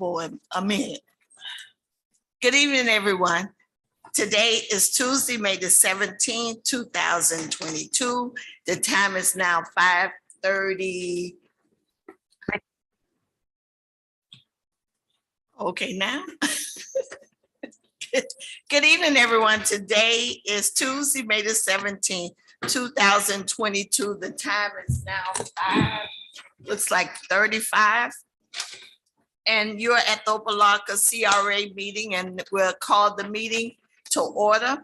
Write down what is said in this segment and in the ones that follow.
board a minute. Good evening, everyone. Today is Tuesday, May the 17th, 2022. The time is now 5:30. Okay, now. Good evening, everyone. Today is Tuesday, May the 17th, 2022. The time is now 5:35. And you're at the Opa-locka CRA meeting, and we'll call the meeting to order.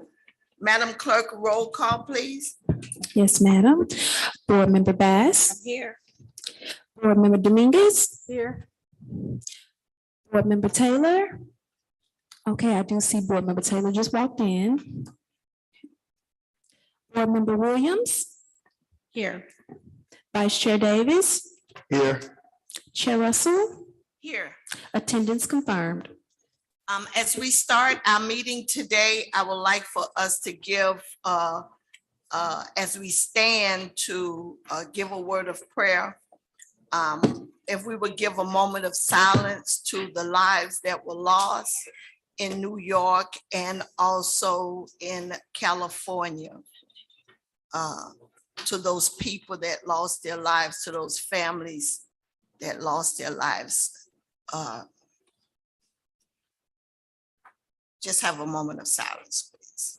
Madam Clerk, roll call, please. Yes, madam. Board Member Bass. Here. Board Member Dominguez. Here. Board Member Taylor. Okay, I do see Board Member Taylor just walked in. Board Member Williams. Here. Vice Chair Davis. Here. Chair Russell. Here. Attendance confirmed. As we start our meeting today, I would like for us to give, as we stand to give a word of prayer. If we would give a moment of silence to the lives that were lost in New York and also in California. To those people that lost their lives, to those families that lost their lives. Just have a moment of silence, please.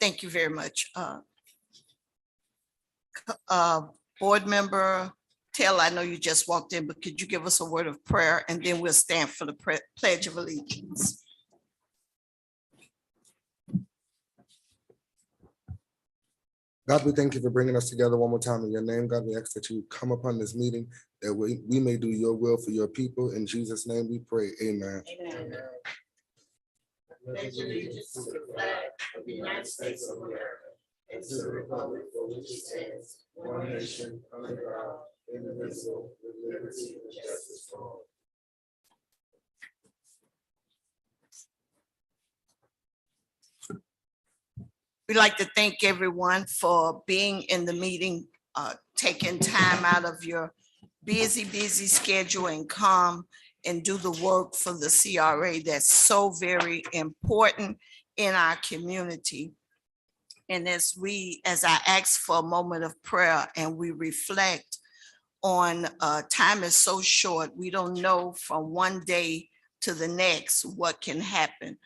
Thank you very much. Board Member Taylor, I know you just walked in, but could you give us a word of prayer, and then we'll stand for the Pledge of Allegiance. God, we thank you for bringing us together one more time in your name. God, we ask that you come upon this meeting, that we may do your will for your people. In Jesus' name we pray, amen. Amen. Pledge allegiance to the flag of the United States of America and to the republic for which it stands, one nation, under God, indivisible, with liberty and justice for all. We'd like to thank everyone for being in the meeting, taking time out of your busy schedule and come and do the work for the CRA that's so very important in our community. And as I ask for a moment of prayer and we reflect on time is so short, we don't know from one day to the next what can happen.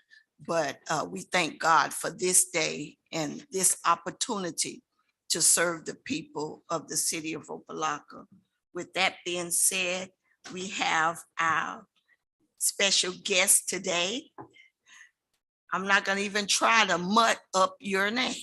But we thank God for this day and this opportunity to serve the people of the city of Opa-locka. With that being said, we have our special guest today. I'm not going to even try to mutt up your name.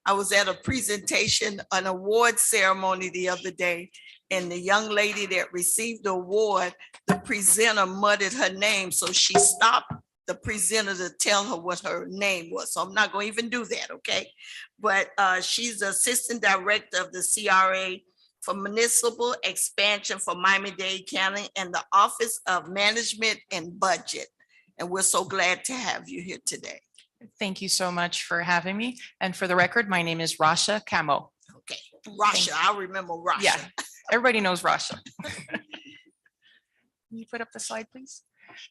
I was at a presentation, an award ceremony the other day, and the young lady that received the award, the presenter mudded her name, so she stopped the presenter to tell her what her name was. So I'm not going to even do that, okay? But she's the Assistant Director of the CRA for Municipal Expansion for Miami-Dade County and the Office of Management and Budget. And we're so glad to have you here today. Thank you so much for having me. And for the record, my name is Rasha Camo. Okay, Rasha, I remember Rasha. Yeah, everybody knows Rasha. Can you put up the slide, please?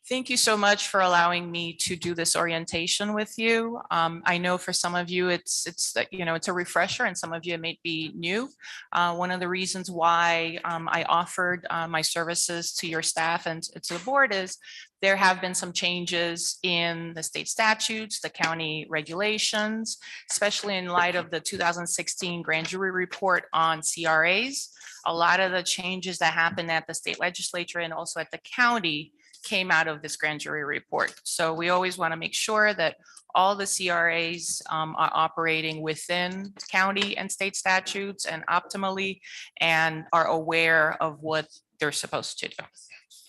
Thank you so much for allowing me to do this orientation with you. I know for some of you, it's a refresher, and some of you it may be new. One of the reasons why I offered my services to your staff and to the board is there have been some changes in the state statutes, the county regulations, especially in light of the 2016 grand jury report on CRAs. A lot of the changes that happened at the state legislature and also at the county came out of this grand jury report. So we always want to make sure that all the CRAs are operating within county and state statutes and optimally, and are aware of what they're supposed to do.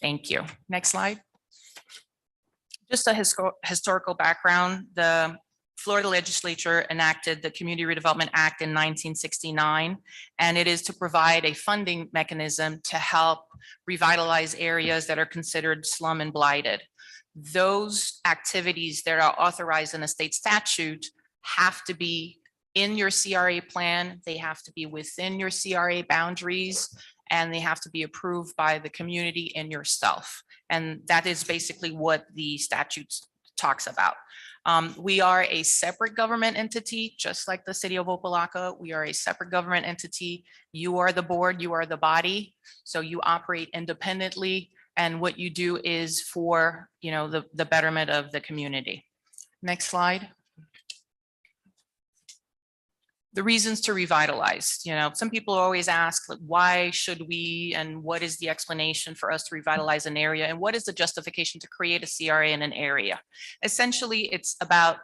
Thank you. Next slide. Just a historical background. The Florida legislature enacted the Community Redevelopment Act in 1969, and it is to provide a funding mechanism to help revitalize areas that are considered slum and blighted. those activities that are authorized in a state statute have to be in your CRA plan, they have to be within your CRA boundaries, and they have to be approved by the community and yourself. And that is basically what the statute talks about. We are a separate government entity, just like the city of Opa-locka. We are a separate government entity. You are the board, you are the body, so you operate independently. And what you do is for, you know, the betterment of the community. Next slide. The reasons to revitalize. You know, some people always ask, like, why should we, and what is the explanation for us to revitalize an area? And what is the justification to create a CRA in an area? Essentially, it's about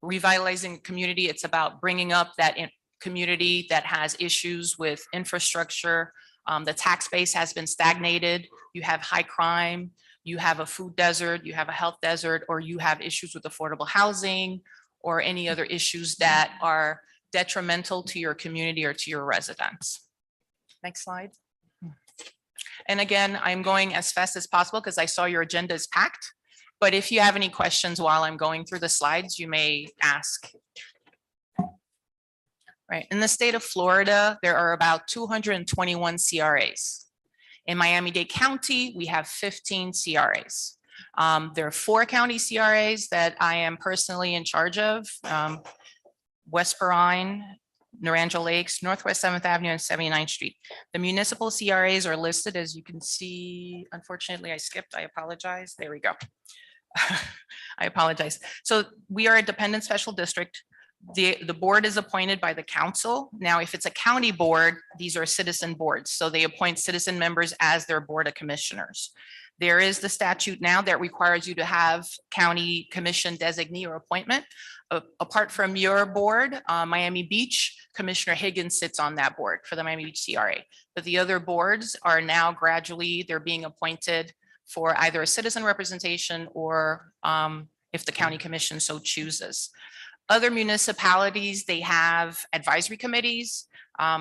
revitalizing community. It's about bringing up that community that has issues with infrastructure. The tax base has been stagnated. You have high crime, you have a food desert, you have a health desert, or you have issues with affordable housing or any other issues that are detrimental to your community or to your residents. Next slide. And again, I'm going as fast as possible because I saw your agenda is packed. But if you have any questions while I'm going through the slides, you may ask. Right, in the state of Florida, there are about 221 CRAs. In Miami-Dade County, we have 15 CRAs. There are 4 county CRAs that I am personally in charge of. West Perrine, Naranja Lakes, Northwest 7th Avenue, and 79th Street. The municipal CRAs are listed, as you can see. Unfortunately, I skipped. I apologize. There we go. I apologize. So we are a dependent special district. The board is appointed by the council. Now, if it's a county board, these are citizen boards. So they appoint citizen members as their board of commissioners. There is the statute now that requires you to have county commission designee or appointment. Apart from your board, Miami Beach, Commissioner Higgins sits on that board for the Miami Beach CRA. But the other boards are now gradually, they're being appointed for either a citizen representation or if the county commission so chooses. Other municipalities, they have advisory committees.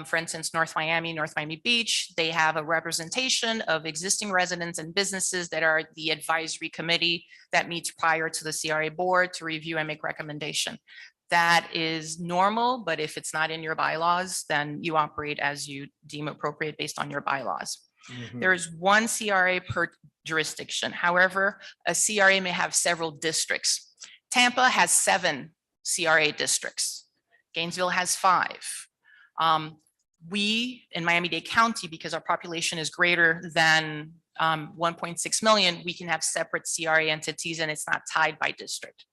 For instance, North Miami Beach, they have a representation of existing residents and businesses that are the advisory committee that meets prior to the CRA board to review and make recommendation. That is normal, but if it's not in your bylaws, then you operate as you deem appropriate based on your bylaws. There is 1 CRA per jurisdiction. However, a CRA may have several districts. Tampa has 7 CRA districts. Gainesville has 5. We in Miami-Dade County, because our population is greater than 1.6 million, we can have separate CRA entities and it's not tied by district.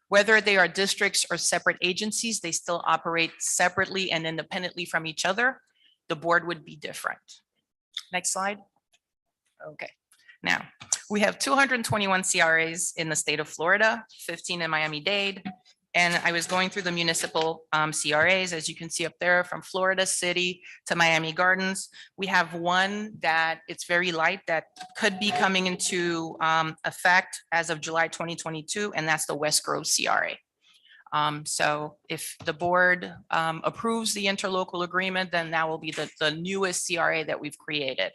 Whether they are districts or separate agencies, they still operate separately and independently from each other. The board would be different. Next slide. Okay. Now, we have 221 CRAs in the state of Florida, 15 in Miami-Dade. And I was going through the municipal CRAs, as you can see up there, from Florida City to Miami Gardens. We have one that it's very light that could be coming into effect as of July 2022, and that's the West Grove CRA. So if the board approves the interlocal agreement, then that will be the newest CRA that we've created.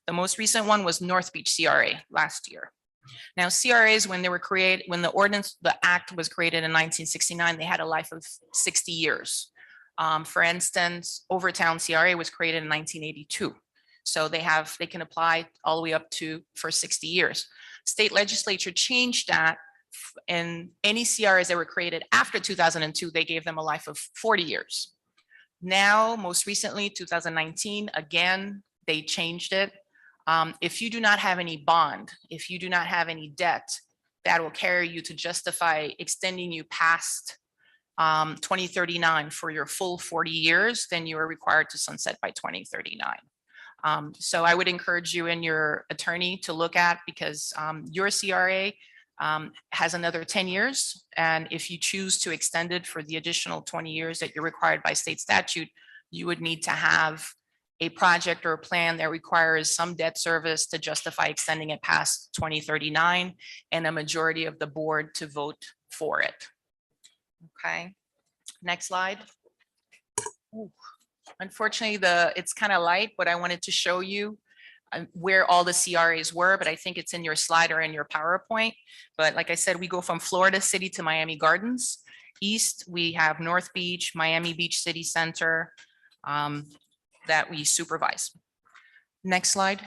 The most recent one was North Beach CRA last year. Now, CRAs, when they were created, when the act was created in 1969, they had a life of 60 years. For instance, Overtown CRA was created in 1982. So they can apply all the way up to for 60 years. State legislature changed that, and any CRAs that were created after 2002, they gave them a life of 40 years. Now, most recently, 2019, again, they changed it. If you do not have any bond, if you do not have any debt, that will carry you to justify extending you past 2039 for your full 40 years, then you are required to sunset by 2039. So I would encourage you and your attorney to look at, because your CRA has another 10 years. And if you choose to extend it for the additional 20 years that you're required by state statute, you would need to have a project or a plan that requires some debt service to justify extending it past 2039 and a majority of the board to vote for it. Okay, next slide. Ooh. Unfortunately, it's kind of light, but I wanted to show you where all the CRAs were, but I think it's in your slide or in your PowerPoint. But like I said, we go from Florida City to Miami Gardens. East, we have North Beach, Miami Beach City Center that we supervise. Next slide.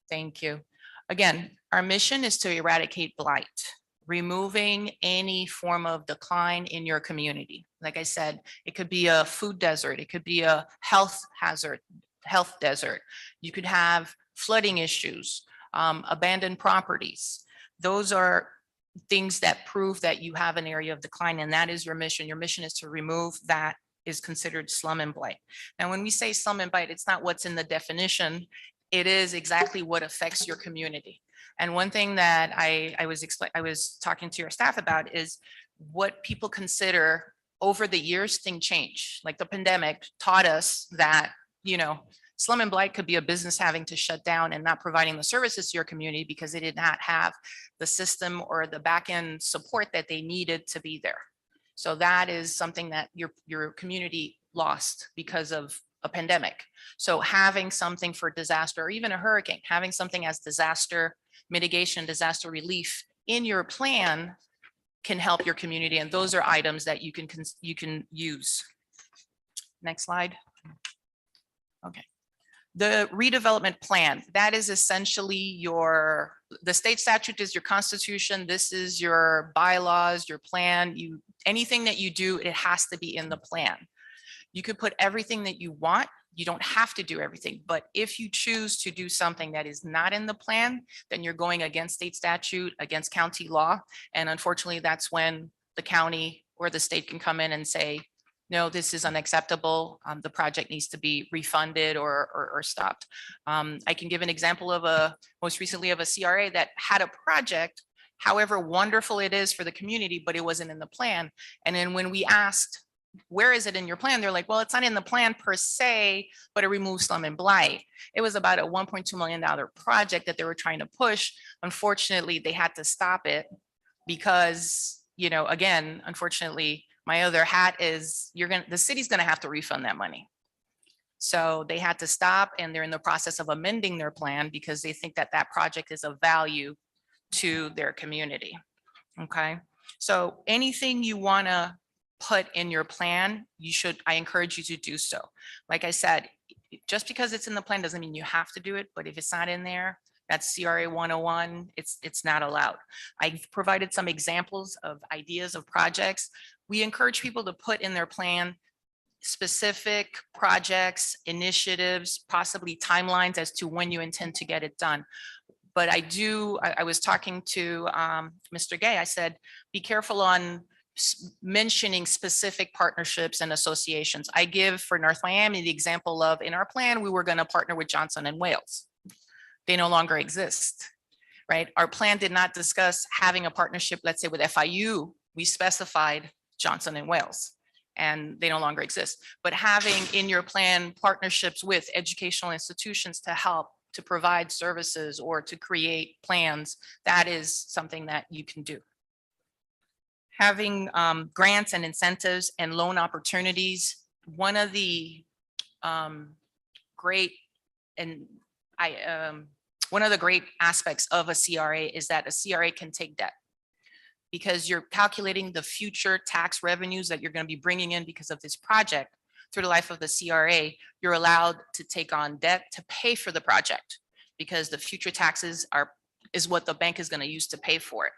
Thank you. Again, our mission is to eradicate blight, removing any form of decline in your community. Like I said, it could be a food desert, it could be a health hazard, health desert. You could have flooding issues, abandoned properties. Those are things that prove that you have an area of decline, and that is your mission. Your mission is to remove that is considered slum and blight. Now, when we say slum and blight, it's not what's in the definition. It is exactly what affects your community. And one thing that I was talking to your staff about is what people consider over the years, things change. Like the pandemic taught us that, you know, slum and blight could be a business having to shut down and not providing the services to your community because they did not have the system or the back end support that they needed to be there. So that is something that your community lost because of a pandemic. So having something for disaster or even a hurricane, having something as disaster mitigation, disaster relief in your plan can help your community. And those are items that you can use. Next slide. Okay. The redevelopment plan, that is essentially the state statute is your constitution. This is your bylaws, your plan. Anything that you do, it has to be in the plan. You could put everything that you want. You don't have to do everything, but if you choose to do something that is not in the plan, then you're going against state statute, against county law. And unfortunately, that's when the county or the state can come in and say, no, this is unacceptable. The project needs to be refunded or stopped. I can give an example of most recently of a CRA that had a project, however wonderful it is for the community, but it wasn't in the plan. And then when we asked, where is it in your plan? They're like, well, it's not in the plan per se, but it removes slum and blight. It was about a $1.2 million project that they were trying to push. Unfortunately, they had to stop it because, you know, again, unfortunately, my other hat is the city's gonna have to refund that money. So they had to stop, and they're in the process of amending their plan because they think that that project is of value to their community. Okay, so anything you wanna put in your plan, I encourage you to do so. Like I said, just because it's in the plan doesn't mean you have to do it, but if it's not in there, that's CRA 101, it's not allowed. I've provided some examples of ideas of projects. We encourage people to put in their plan specific projects, initiatives, possibly timelines as to when you intend to get it done. But I was talking to Mr. Gay, I said, be careful on mentioning specific partnerships and associations. I give for North Miami the example of, in our plan, we were going to partner with Johnson and Wales. They no longer exist, right? Our plan did not discuss having a partnership, let's say with FIU. We specified Johnson and Wales, and they no longer exist. But having in your plan partnerships with educational institutions to help to provide services or to create plans, that is something that you can do. Having grants and incentives and loan opportunities. One of the great aspects of a CRA is that a CRA can take debt because you're calculating the future tax revenues that you're going to be bringing in because of this project. Through the life of the CRA, you're allowed to take on debt to pay for the project because the future taxes is what the bank is going to use to pay for it.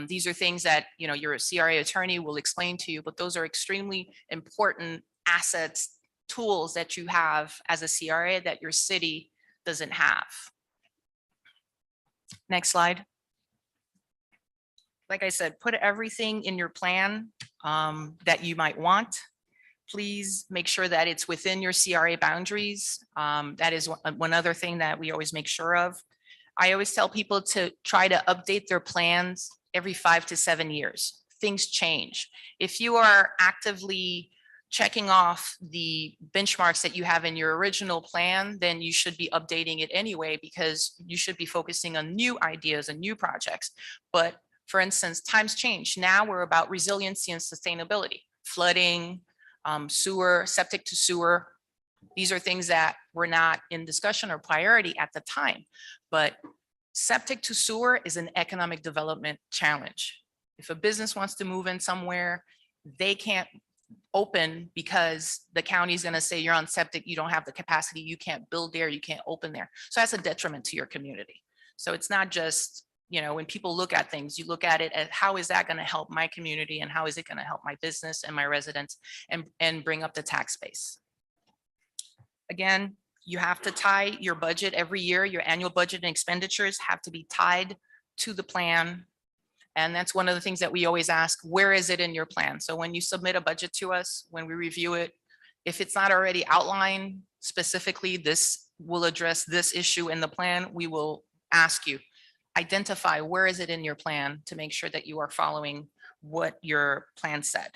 These are things that, you know, your CRA attorney will explain to you, but those are extremely important assets, tools that you have as a CRA that your city doesn't have. Next slide. Like I said, put everything in your plan that you might want. Please make sure that it's within your CRA boundaries. That is one other thing that we always make sure of. I always tell people to try to update their plans every 5 to 7 years. Things change. If you are actively checking off the benchmarks that you have in your original plan, then you should be updating it anyway, because you should be focusing on new ideas and new projects. But for instance, times change. Now we're about resiliency and sustainability, flooding, sewer, septic to sewer, These are things that were not in discussion or priority at the time, but septic to sewer is an economic development challenge. If a business wants to move in somewhere, they can't open because the county is going to say you're on septic, you don't have the capacity, you can't build there, you can't open there. So that's a detriment to your community. So it's not just, you know, when people look at things, you look at it as how is that going to help my community and how is it going to help my business and my residents and bring up the tax base. Again, you have to tie your budget every year. Your annual budget and expenditures have to be tied to the plan. And that's one of the things that we always ask, where is it in your plan? So when you submit a budget to us, when we review it, if it's not already outlined specifically, this will address this issue in the plan, we will ask you, identify where is it in your plan to make sure that you are following what your plan said.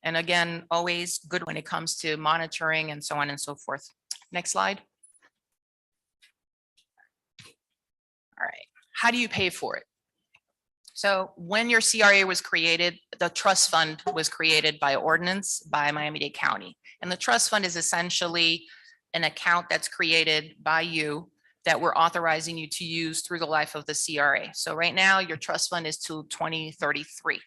And again, always good when it comes to monitoring and so on and so forth. Next slide. All right, how do you pay for it? So when your CRA was created, the trust fund was created by ordinance by Miami-Dade County. And the trust fund is essentially an account that's created by you that we're authorizing you to use through the life of the CRA. So right now your trust fund is till 2033.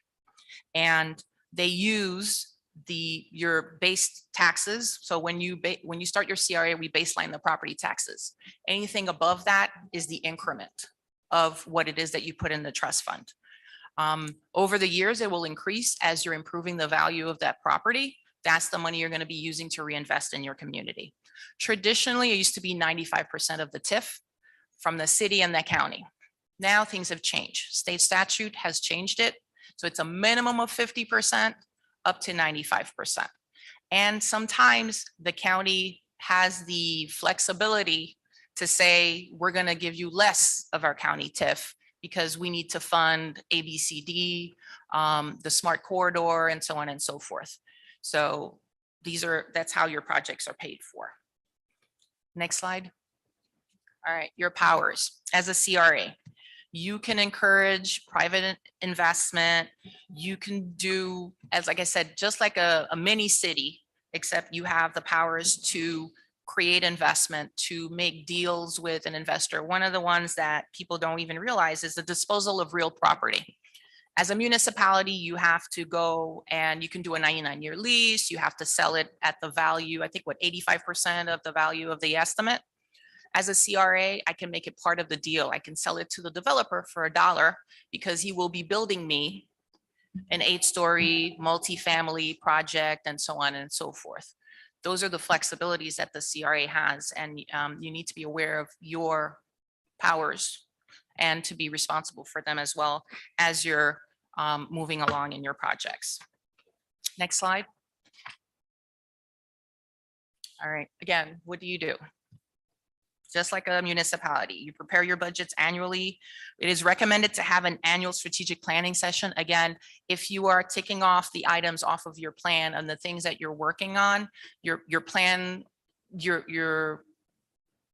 And they use your base taxes. So when you start your CRA, we baseline the property taxes. Anything above that is the increment of what it is that you put in the trust fund. Over the years, it will increase as you're improving the value of that property. That's the money you're going to be using to reinvest in your community. Traditionally, it used to be 95% of the TIF from the city and the county. Now things have changed. State statute has changed it. So it's a minimum of 50% up to 95%. And sometimes the county has the flexibility to say, we're going to give you less of our county TIF because we need to fund ABCD, the smart corridor, and so on and so forth. So that's how your projects are paid for. Next slide. All right, your powers as a CRA. You can encourage private investment. You can do, as like I said, just like a mini city, except you have the powers to create investment, to make deals with an investor. One of the ones that people don't even realize is the disposal of real property. As a municipality, you have to go and you can do a 99-year lease. You have to sell it at the value, I think what, 85% of the value of the estimate. As a CRA, I can make it part of the deal. I can sell it to the developer for $1 because he will be building me an 8-story multifamily project and so on and so forth. Those are the flexibilities that the CRA has, and you need to be aware of your powers and to be responsible for them as well as you're moving along in your projects. Next slide. All right, again, what do you do? Just like a municipality, you prepare your budgets annually. It is recommended to have an annual strategic planning session. Again, if you are ticking off the items off of your plan and the things that you're working on, your plan, your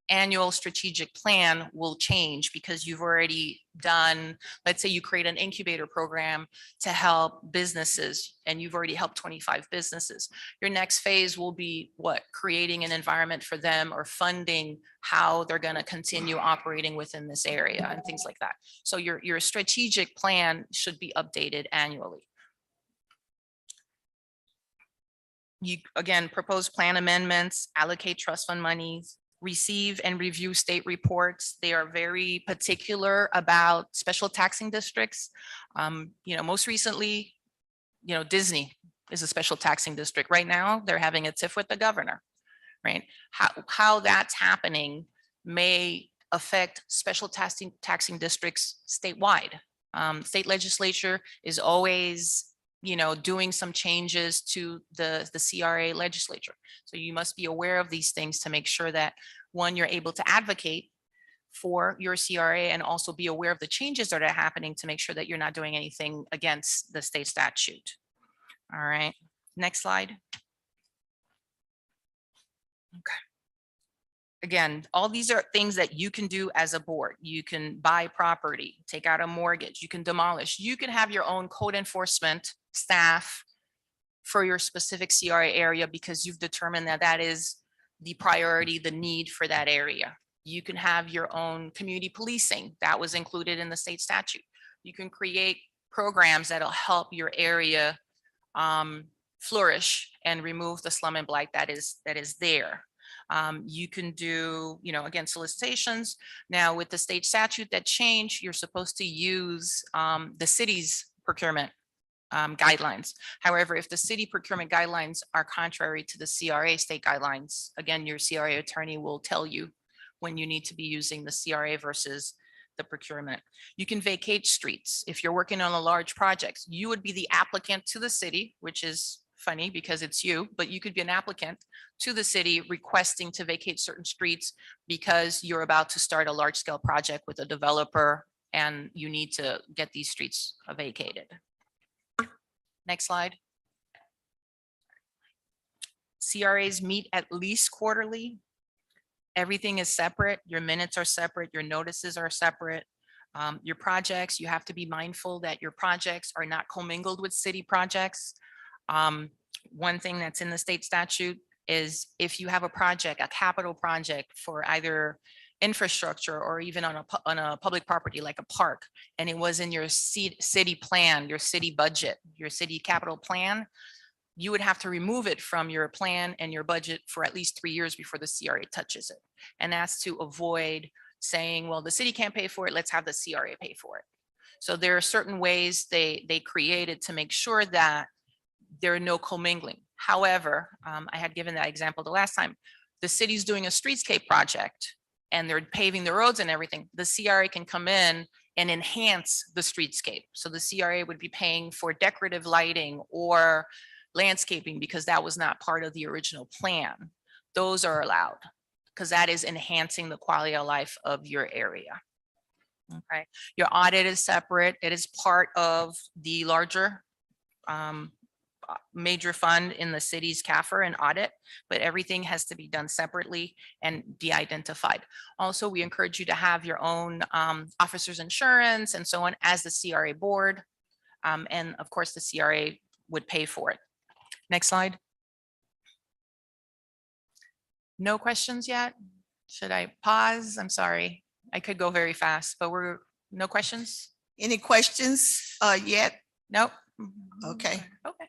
annual strategic plan will change because you've already done, let's say you create an incubator program to help businesses and you've already helped 25 businesses. Your next phase will be what? Creating an environment for them or funding how they're going to continue operating within this area and things like that. So your strategic plan should be updated annually. You again propose plan amendments, allocate trust fund monies, receive and review state reports. They are very particular about special taxing districts. Most recently, Disney is a special taxing district. Right now, they're having a tiff with the governor, right? How that's happening may affect special taxing districts statewide. State legislature is always doing some changes to the CRA legislature. So you must be aware of these things to make sure that, one, you're able to advocate for your CRA and also be aware of the changes that are happening to make sure that you're not doing anything against the state statute. All right, next slide. Okay. Again, all these are things that you can do as a board. You can buy property, take out a mortgage, you can demolish, you can have your own code enforcement staff for your specific CRA area because you've determined that that is the priority, the need for that area. You can have your own community policing that was included in the state statute. You can create programs that'll help your area flourish and remove the slum and blight that is there. You can do, again, solicitations. Now with the state statute that changed, you're supposed to use the city's procurement guidelines. However, if the city procurement guidelines are contrary to the CRA state guidelines, again, your CRA attorney will tell you when you need to be using the CRA versus the procurement. You can vacate streets. If you're working on a large project, you would be the applicant to the city, which is funny because it's you, but you could be an applicant to the city requesting to vacate certain streets because you're about to start a large scale project with a developer and you need to get these streets vacated. Next slide. CRAs meet at least quarterly. Everything is separate. Your minutes are separate. Your notices are separate. Your projects, you have to be mindful that your projects are not commingled with city projects. One thing that's in the state statute is if you have a project, a capital project for either infrastructure or even on a public property like a park, and it was in your city plan, your city budget, your city capital plan, you would have to remove it from your plan and your budget for at least 3 years before the CRA touches it. And that's to avoid saying, well, the city can't pay for it, let's have the CRA pay for it. So there are certain ways they created to make sure that there are no commingling. However, I had given that example the last time. The city's doing a streetscape project and they're paving the roads and everything. The CRA can come in and enhance the streetscape. So the CRA would be paying for decorative lighting or landscaping because that was not part of the original plan. Those are allowed because that is enhancing the quality of life of your area. Okay, your audit is separate. It is part of the larger major fund in the city's CAFR and audit, but everything has to be done separately and de-identified. Also, we encourage you to have your own officer's insurance and so on as the CRA board. And of course, the CRA would pay for it. Next slide. No questions yet? Should I pause? I'm sorry. I could go very fast, but no questions? Any questions yet? Nope. Okay. Okay.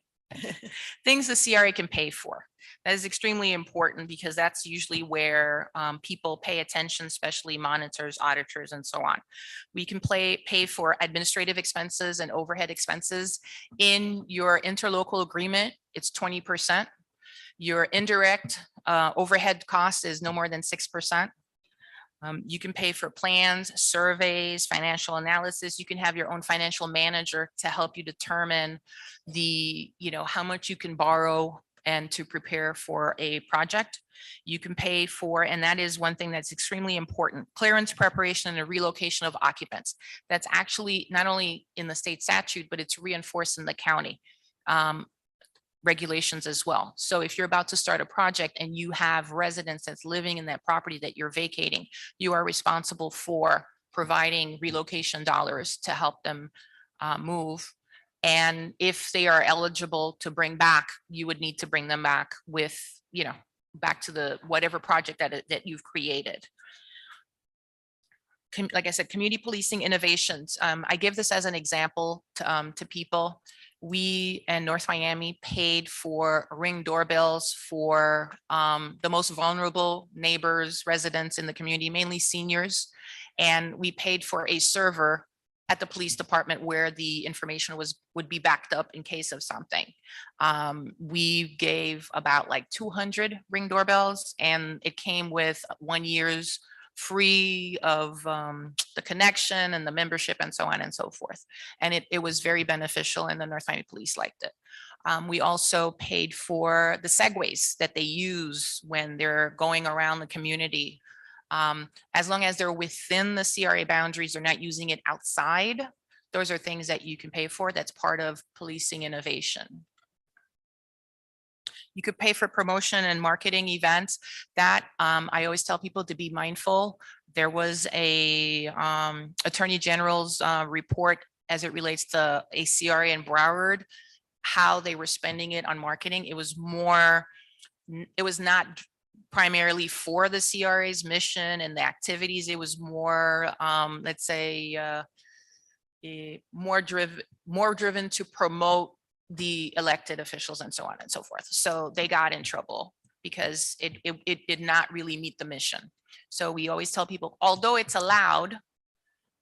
Things the CRA can pay for. That is extremely important because that's usually where people pay attention, especially monitors, auditors, and so on. We can pay for administrative expenses and overhead expenses. In your interlocal agreement, it's 20%. Your indirect overhead cost is no more than 6%. You can pay for plans, surveys, financial analysis. You can have your own financial manager to help you determine how much you can borrow and to prepare for a project. You can pay for, and that is one thing that's extremely important, clearance preparation and a relocation of occupants. That's actually not only in the state statute, but it's reinforced in the county regulations as well. So if you're about to start a project and you have residents that's living in that property that you're vacating, you are responsible for providing relocation dollars to help them move. And if they are eligible to bring back, you would need to bring them back with, back to the whatever project that you've created. Like I said, community policing innovations. I give this as an example to people. We in North Miami paid for Ring doorbells for the most vulnerable neighbors, residents in the community, mainly seniors. And we paid for a server at the police department where the information would be backed up in case of something. We gave about like 200 Ring doorbells and it came with 1 year's free of the connection and the membership and so on and so forth. And it was very beneficial and the North Miami Police liked it. We also paid for the segways that they use when they're going around the community. As long as they're within the CRA boundaries, they're not using it outside. Those are things that you can pay for. That's part of policing innovation. You could pay for promotion and marketing events. That I always tell people to be mindful. There was a Attorney General's report as it relates to a CRA in Broward, how they were spending it on marketing. It was not primarily for the CRA's mission and the activities. It was more, let's say, more driven to promote the elected officials and so on and so forth. So they got in trouble because it did not really meet the mission. So we always tell people, although it's allowed,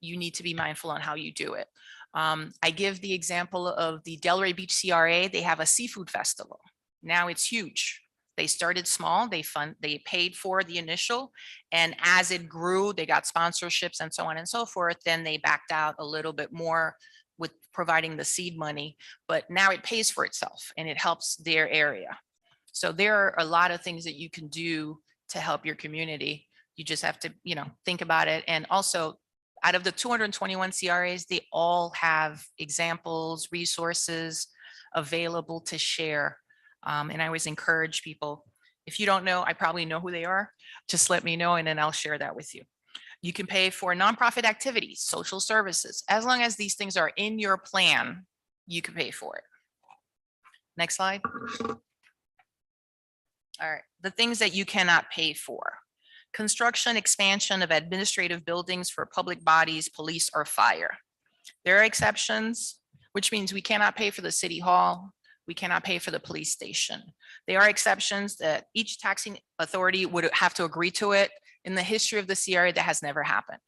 you need to be mindful on how you do it. I give the example of the Delray Beach CRA. They have a seafood festival. Now it's huge. They started small, they paid for the initial, and as it grew, they got sponsorships and so on and so forth. Then they backed out a little bit more with providing the seed money, but now it pays for itself and it helps their area. So there are a lot of things that you can do to help your community. You just have to, think about it. And also, out of the 221 CRAs, they all have examples, resources available to share. And I always encourage people, if you don't know, I probably know who they are, just let me know and then I'll share that with you. You can pay for nonprofit activities, social services, as long as these things are in your plan, you can pay for it. Next slide. All right, the things that you cannot pay for. Construction, expansion of administrative buildings for public bodies, police, or fire. There are exceptions, which means we cannot pay for the city hall. We cannot pay for the police station. There are exceptions that each taxing authority would have to agree to it. In the history of the CRA, that has never happened.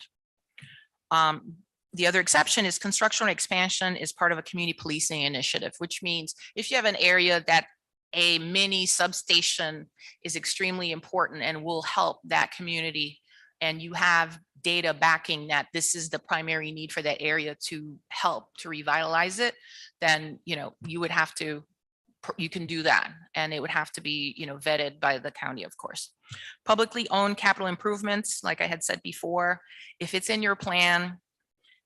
The other exception is construction or expansion is part of a community policing initiative, which means if you have an area that a mini substation is extremely important and will help that community, and you have data backing that this is the primary need for that area to help to revitalize it, then you would have to, you can do that, and it would have to be vetted by the county, of course. Publicly owned capital improvements, like I had said before, if it's in your plan,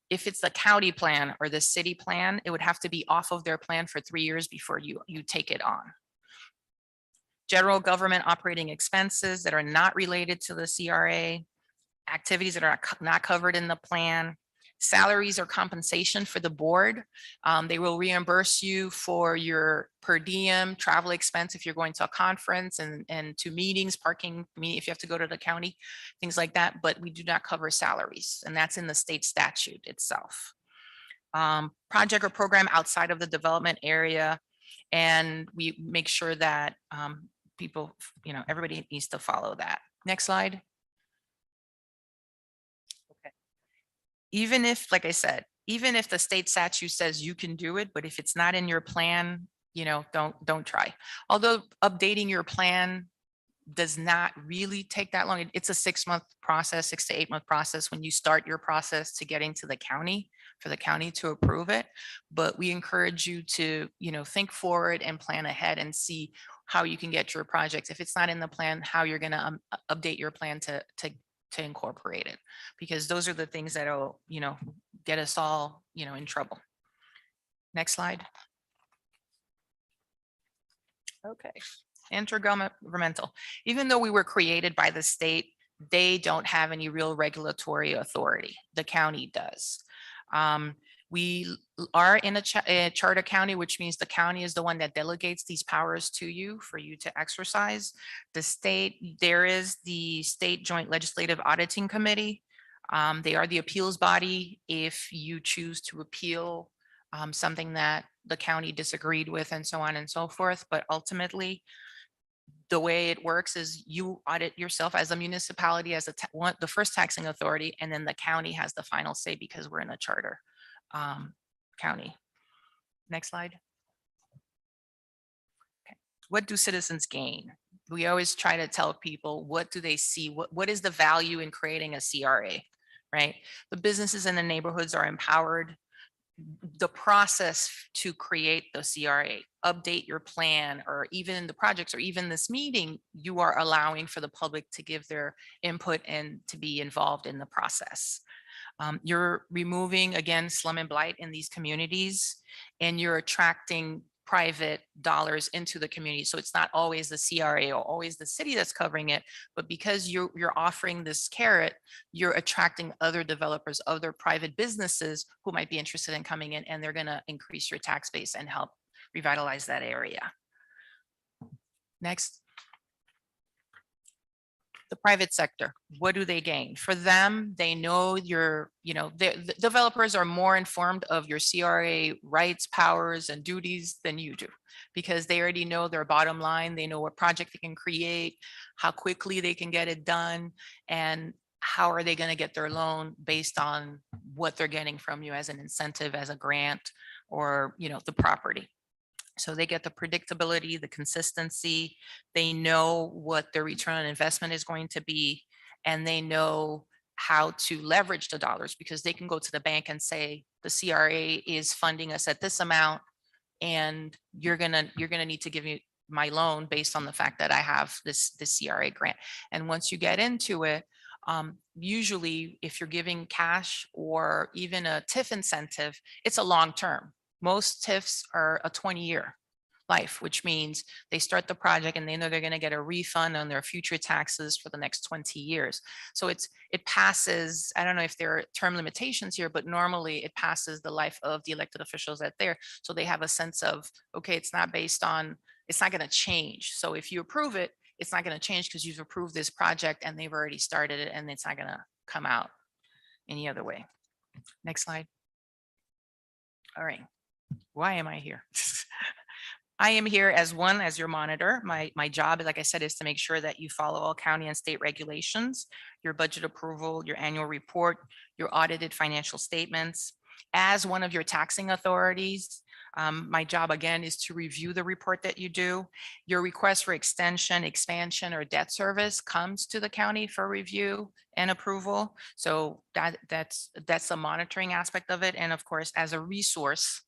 if it's the county plan or the city plan, it would have to be off of their plan for 3 years before you take it on. General government operating expenses that are not related to the CRA, activities that are not covered in the plan, salaries or compensation for the board. They will reimburse you for your per diem travel expense if you're going to a conference and to meetings, parking, if you have to go to the county, things like that, but we do not cover salaries, and that's in the state statute itself. Project or program outside of the development area, and we make sure that people, everybody needs to follow that. Next slide. Okay. Even if, like I said, even if the state statute says you can do it, but if it's not in your plan, don't try. Although updating your plan does not really take that long. It's a 6-month process, 6 to 8 month process when you start your process to getting to the county, for the county to approve it. But we encourage you to, think forward and plan ahead and see how you can get your projects. If it's not in the plan, how you're going to update your plan to incorporate it, because those are the things that'll, get us all, in trouble. Next slide. Okay. Intergovernmental. Even though we were created by the state, they don't have any real regulatory authority. The county does. We are in a charter county, which means the county is the one that delegates these powers to you for you to exercise. The state, there is the State Joint Legislative Auditing Committee. They are the appeals body if you choose to appeal something that the county disagreed with and so on and so forth. But ultimately, the way it works is you audit yourself as a municipality, as the first taxing authority, and then the county has the final say because we're in a charter county. Next slide. Okay. What do citizens gain? We always try to tell people, what do they see? What is the value in creating a CRA, right? The businesses in the neighborhoods are empowered. The process to create the CRA, update your plan, or even the projects, or even this meeting, you are allowing for the public to give their input and to be involved in the process. You're removing, again, slum and blight in these communities, and you're attracting private dollars into the community. So it's not always the CRA or always the city that's covering it, but because you're offering this carrot, you're attracting other developers, other private businesses who might be interested in coming in, and they're going to increase your tax base and help revitalize that area. Next. The private sector, what do they gain? For them, they know the developers are more informed of your CRA rights, powers, and duties than you do, because they already know their bottom line. They know what project they can create, how quickly they can get it done, and how are they going to get their loan based on what they're getting from you as an incentive, as a grant, or the property. So they get the predictability, the consistency. They know what their return on investment is going to be, and they know how to leverage the dollars, because they can go to the bank and say, the CRA is funding us at this amount, and you're gonna need to give me my loan based on the fact that I have this CRA grant. And once you get into it, usually if you're giving cash or even a TIF incentive, it's a long term. Most TIFs are a 20-year life, which means they start the project and they know they're going to get a refund on their future taxes for the next 20 years. So it passes, I don't know if there are term limitations here, but normally it passes the life of the elected officials that there. So they have a sense of, okay, it's not going to change. So if you approve it, it's not going to change because you've approved this project and they've already started it, and it's not going to come out any other way. Next slide. All right. Why am I here? I am here as your monitor. My job, like I said, is to make sure that you follow all county and state regulations, your budget approval, your annual report, your audited financial statements. As one of your taxing authorities, my job again is to review the report that you do. Your request for extension, expansion, or debt service comes to the county for review and approval. So that's the monitoring aspect of it. And of course, as a resource,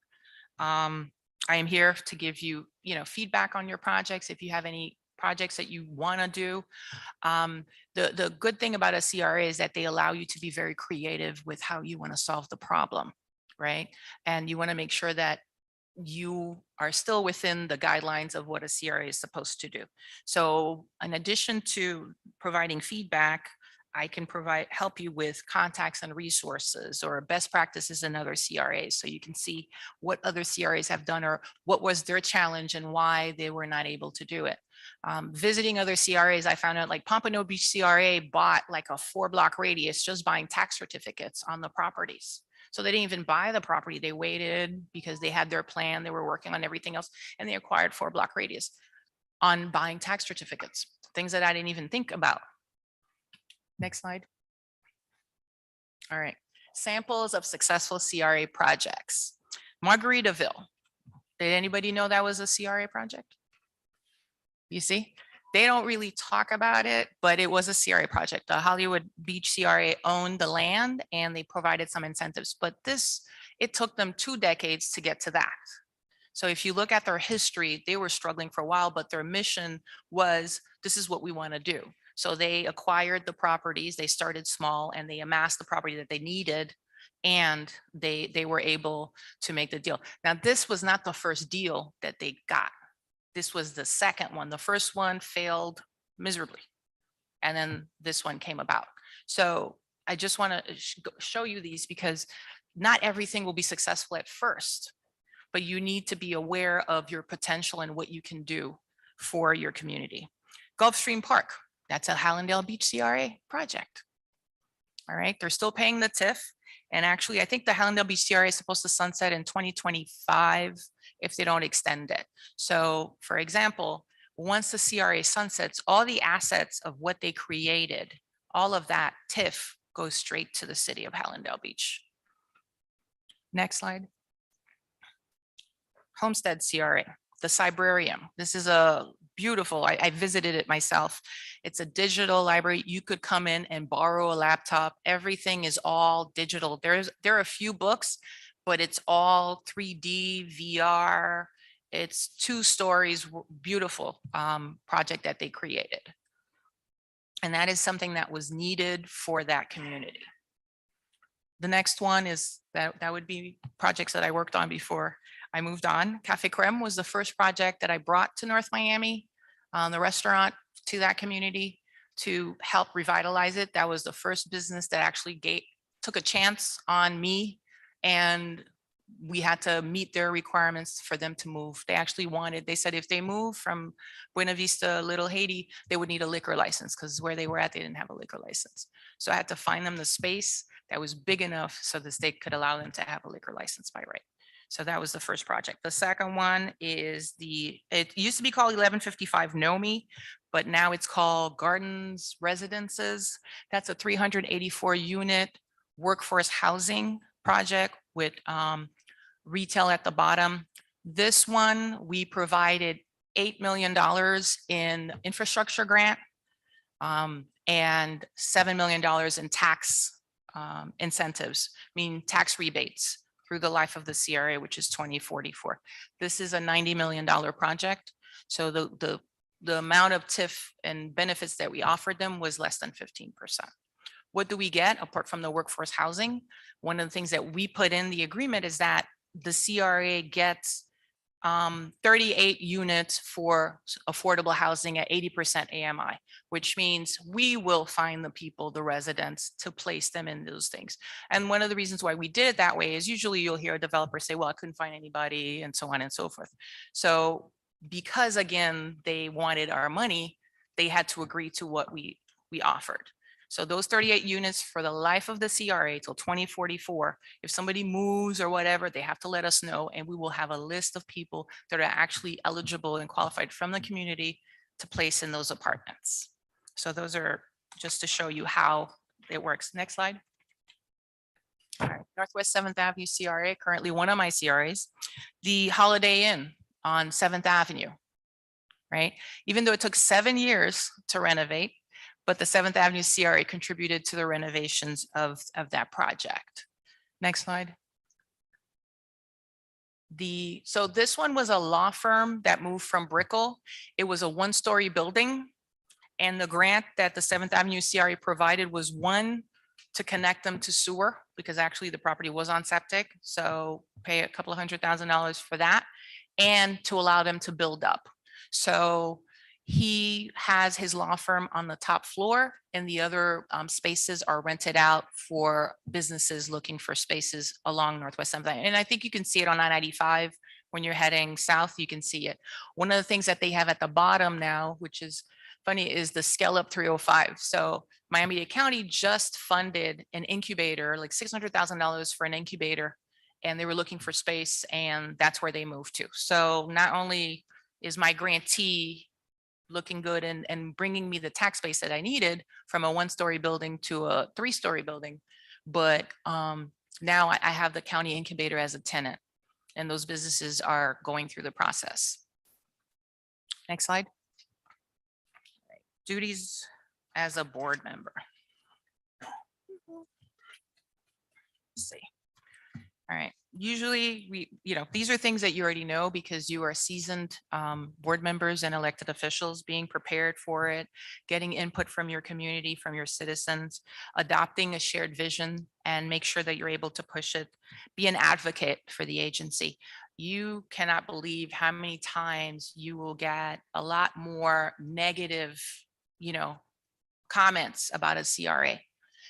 I am here to give you, feedback on your projects. If you have any projects that you want to do, the good thing about a CRA is that they allow you to be very creative with how you want to solve the problem, right? And you want to make sure that you are still within the guidelines of what a CRA is supposed to do. So in addition to providing feedback, I can help you with contacts and resources or best practices in other CRAs. So you can see what other CRAs have done or what was their challenge and why they were not able to do it. Visiting other CRAs, I found out like Pompano Beach CRA bought like a 4-block radius just buying tax certificates on the properties. So they didn't even buy the property. They waited because they had their plan. They were working on everything else, and they acquired 4-block radius on buying tax certificates, things that I didn't even think about. Next slide. All right. Samples of successful CRA projects. Margaritaville. Did anybody know that was a CRA project? You see, they don't really talk about it, but it was a CRA project. The Hollywood Beach CRA owned the land and they provided some incentives, but it took them 2 decades to get to that. So if you look at their history, they were struggling for a while, but their mission was, this is what we want to do. So they acquired the properties, they started small, and they amassed the property that they needed, and they were able to make the deal. Now, this was not the first deal that they got. This was the second one. The first one failed miserably, and then this one came about. So I just want to show you these because not everything will be successful at first, but you need to be aware of your potential and what you can do for your community. Gulfstream Park. That's a Hallandale Beach CRA project. All right, they're still paying the TIF. And actually, I think the Hallandale Beach CRA is supposed to sunset in 2025 if they don't extend it. So for example, once the CRA sunsets, all the assets of what they created, all of that TIF goes straight to the city of Hallandale Beach. Next slide. Homestead CRA, the Cybrarium. This is a beautiful, I visited it myself. It's a digital library. You could come in and borrow a laptop. Everything is all digital. There are a few books, but it's all 3D, VR. It's 2 stories, beautiful project that they created. And that is something that was needed for that community. The next one is that would be projects that I worked on before I moved on. Cafe Creme was the first project that I brought to North Miami, the restaurant to that community to help revitalize it. That was the first business that actually took a chance on me and we had to meet their requirements for them to move. They said if they move from Buena Vista, Little Haiti, they would need a liquor license because where they were at, they didn't have a liquor license. So I had to find them the space that was big enough so the state could allow them to have a liquor license by right. So that was the first project. The second one is it used to be called 1155 Nomi, but now it's called Gardens Residences. That's a 384 unit workforce housing project with retail at the bottom. This one, we provided $8 million in infrastructure grant and $7 million in tax incentives, meaning tax rebates through the life of the CRA, which is 2044. This is a $90 million project. So the amount of TIF and benefits that we offered them was less than 15%. What do we get apart from the workforce housing? One of the things that we put in the agreement is that the CRA gets 38 units for affordable housing at 80% AMI, which means we will find the people, the residents, to place them in those things. And one of the reasons why we did it that way is usually you'll hear a developer say, well, I couldn't find anybody, and so on and so forth. So because again, they wanted our money, they had to agree to what we offered. So those 38 units for the life of the CRA till 2044, if somebody moves or whatever, they have to let us know, and we will have a list of people that are actually eligible and qualified from the community to place in those apartments. So those are just to show you how it works. Next slide. All right, Northwest 7th Avenue CRA, currently one of my CRAs, the Holiday Inn on 7th Avenue, right? Even though it took 7 years to renovate, but the 7th Avenue CRA contributed to the renovations of that project. Next slide. So this one was a law firm that moved from Brickell. It was a 1-story building, and the grant that the 7th Avenue CRA provided was one, to connect them to sewer, because actually the property was on septic. So pay a couple of $100,000 for that, and to allow them to build up. So he has his law firm on the top floor, and the other spaces are rented out for businesses looking for spaces along Northwest 7th Avenue. And I think you can see it on I-95 when you're heading south, you can see it. One of the things that they have at the bottom now, which is funny, is the Scale Up 305. So Miami-Dade County just funded an incubator, like $600,000 for an incubator, and they were looking for space, and that's where they moved to. So not only is my grantee looking good and bringing me the tax base that I needed from a 1-story building to a 3-story building, but now I have the county incubator as a tenant, and those businesses are going through the process. Next slide. Duties as a board member. Let's see. All right. Usually these are things that you already know because you are seasoned board members and elected officials, being prepared for it, getting input from your community, from your citizens, adopting a shared vision, and make sure that you're able to push it. Be an advocate for the agency. You cannot believe how many times you will get a lot more negative, comments about a CRA,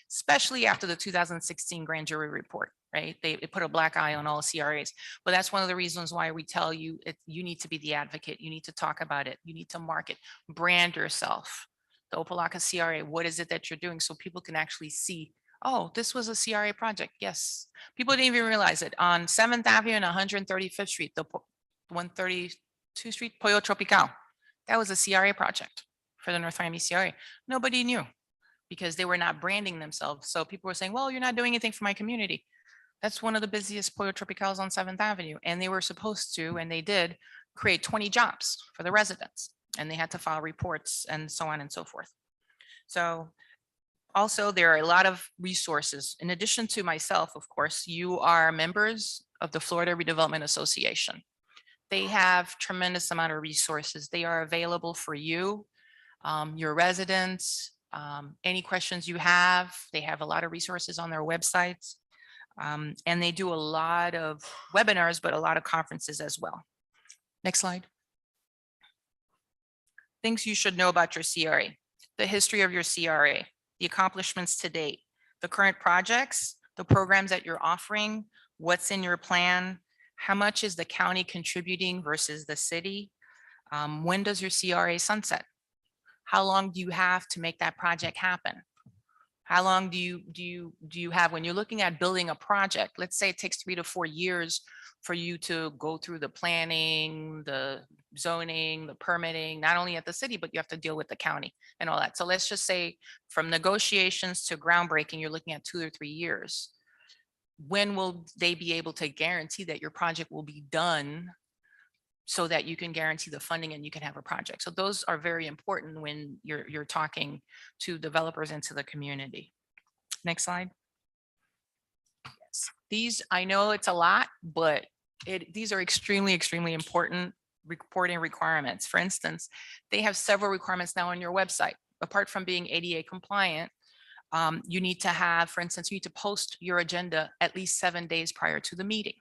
especially after the 2016 grand jury report. Right? They put a black eye on all CRAs, but that's one of the reasons why we tell you you need to be the advocate. You need to talk about it. You need to market, brand yourself. The Opa-locka CRA, what is it that you're doing? So people can actually see, oh, this was a CRA project. Yes. People didn't even realize it. On 7th Avenue and 135th Street, the 132nd Street, Pollo Tropical, that was a CRA project for the North Miami CRA. Nobody knew because they were not branding themselves. So people were saying, well, you're not doing anything for my community. That's one of the busiest Pollo Tropicals on 7th Avenue. And they were supposed to, and they did, create 20 jobs for the residents. And they had to file reports and so on and so forth. So also there are a lot of resources. In addition to myself, of course, you are members of the Florida Redevelopment Association. They have tremendous amount of resources. They are available for you, your residents, any questions you have. They have a lot of resources on their websites. And they do a lot of webinars, but a lot of conferences as well. Next slide. Things you should know about your CRA, the history of your CRA, the accomplishments to date, the current projects, the programs that you're offering, what's in your plan, how much is the county contributing versus the city? When does your CRA sunset? How long do you have to make that project happen? How long do you have when you're looking at building a project? Let's say it takes 3 to 4 years for you to go through the planning, the zoning, the permitting, not only at the city, but you have to deal with the county and all that. So let's just say from negotiations to groundbreaking, you're looking at 2 or 3 years. When will they be able to guarantee that your project will be done so that you can guarantee the funding and you can have a project? So those are very important when you're talking to developers and to the community. Next slide. Yes. These, I know it's a lot, but these are extremely, extremely important reporting requirements. For instance, they have several requirements now on your website. Apart from being ADA compliant, you need to have, for instance, you need to post your agenda at least 7 days prior to the meeting.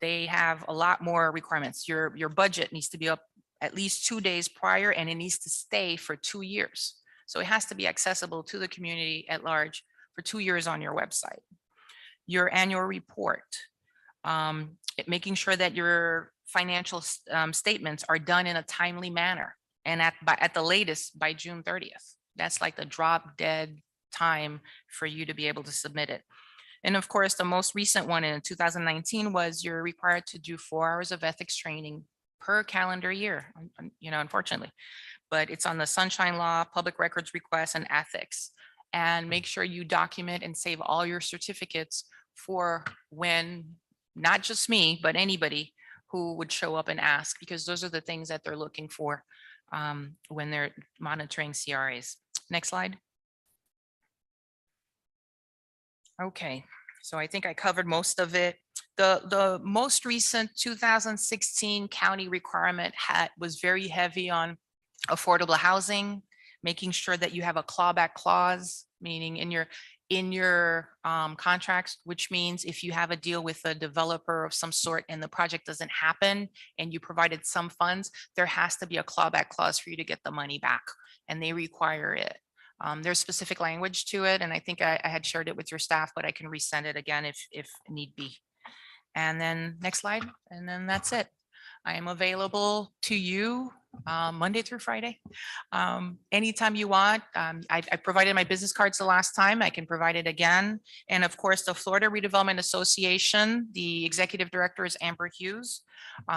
They have a lot more requirements. Your budget needs to be up at least 2 days prior, and it needs to stay for 2 years. So it has to be accessible to the community at large for 2 years on your website. Your annual report, making sure that your financial statements are done in a timely manner and at the latest by June 30th. That's like the drop dead time for you to be able to submit it. And of course, the most recent one in 2019 was you're required to do 4 hours of ethics training per calendar year, unfortunately. But it's on the Sunshine Law, public records requests, and ethics. And make sure you document and save all your certificates for when, not just me, but anybody who would show up and ask, because those are the things that they're looking for when they're monitoring CRAs. Next slide. Okay, so I think I covered most of it. The most recent 2016 county requirement was very heavy on affordable housing, making sure that you have a clawback clause, meaning in your contracts, which means if you have a deal with a developer of some sort and the project doesn't happen and you provided some funds, there has to be a clawback clause for you to get the money back, and they require it. There's specific language to it, and I think I had shared it with your staff, but I can resend it again if need be. And then next slide, and then that's it. I am available to you Monday through Friday. Anytime you want. I provided my business cards the last time. I can provide it again. And of course, the Florida Redevelopment Association, the executive director is Amber Hughes.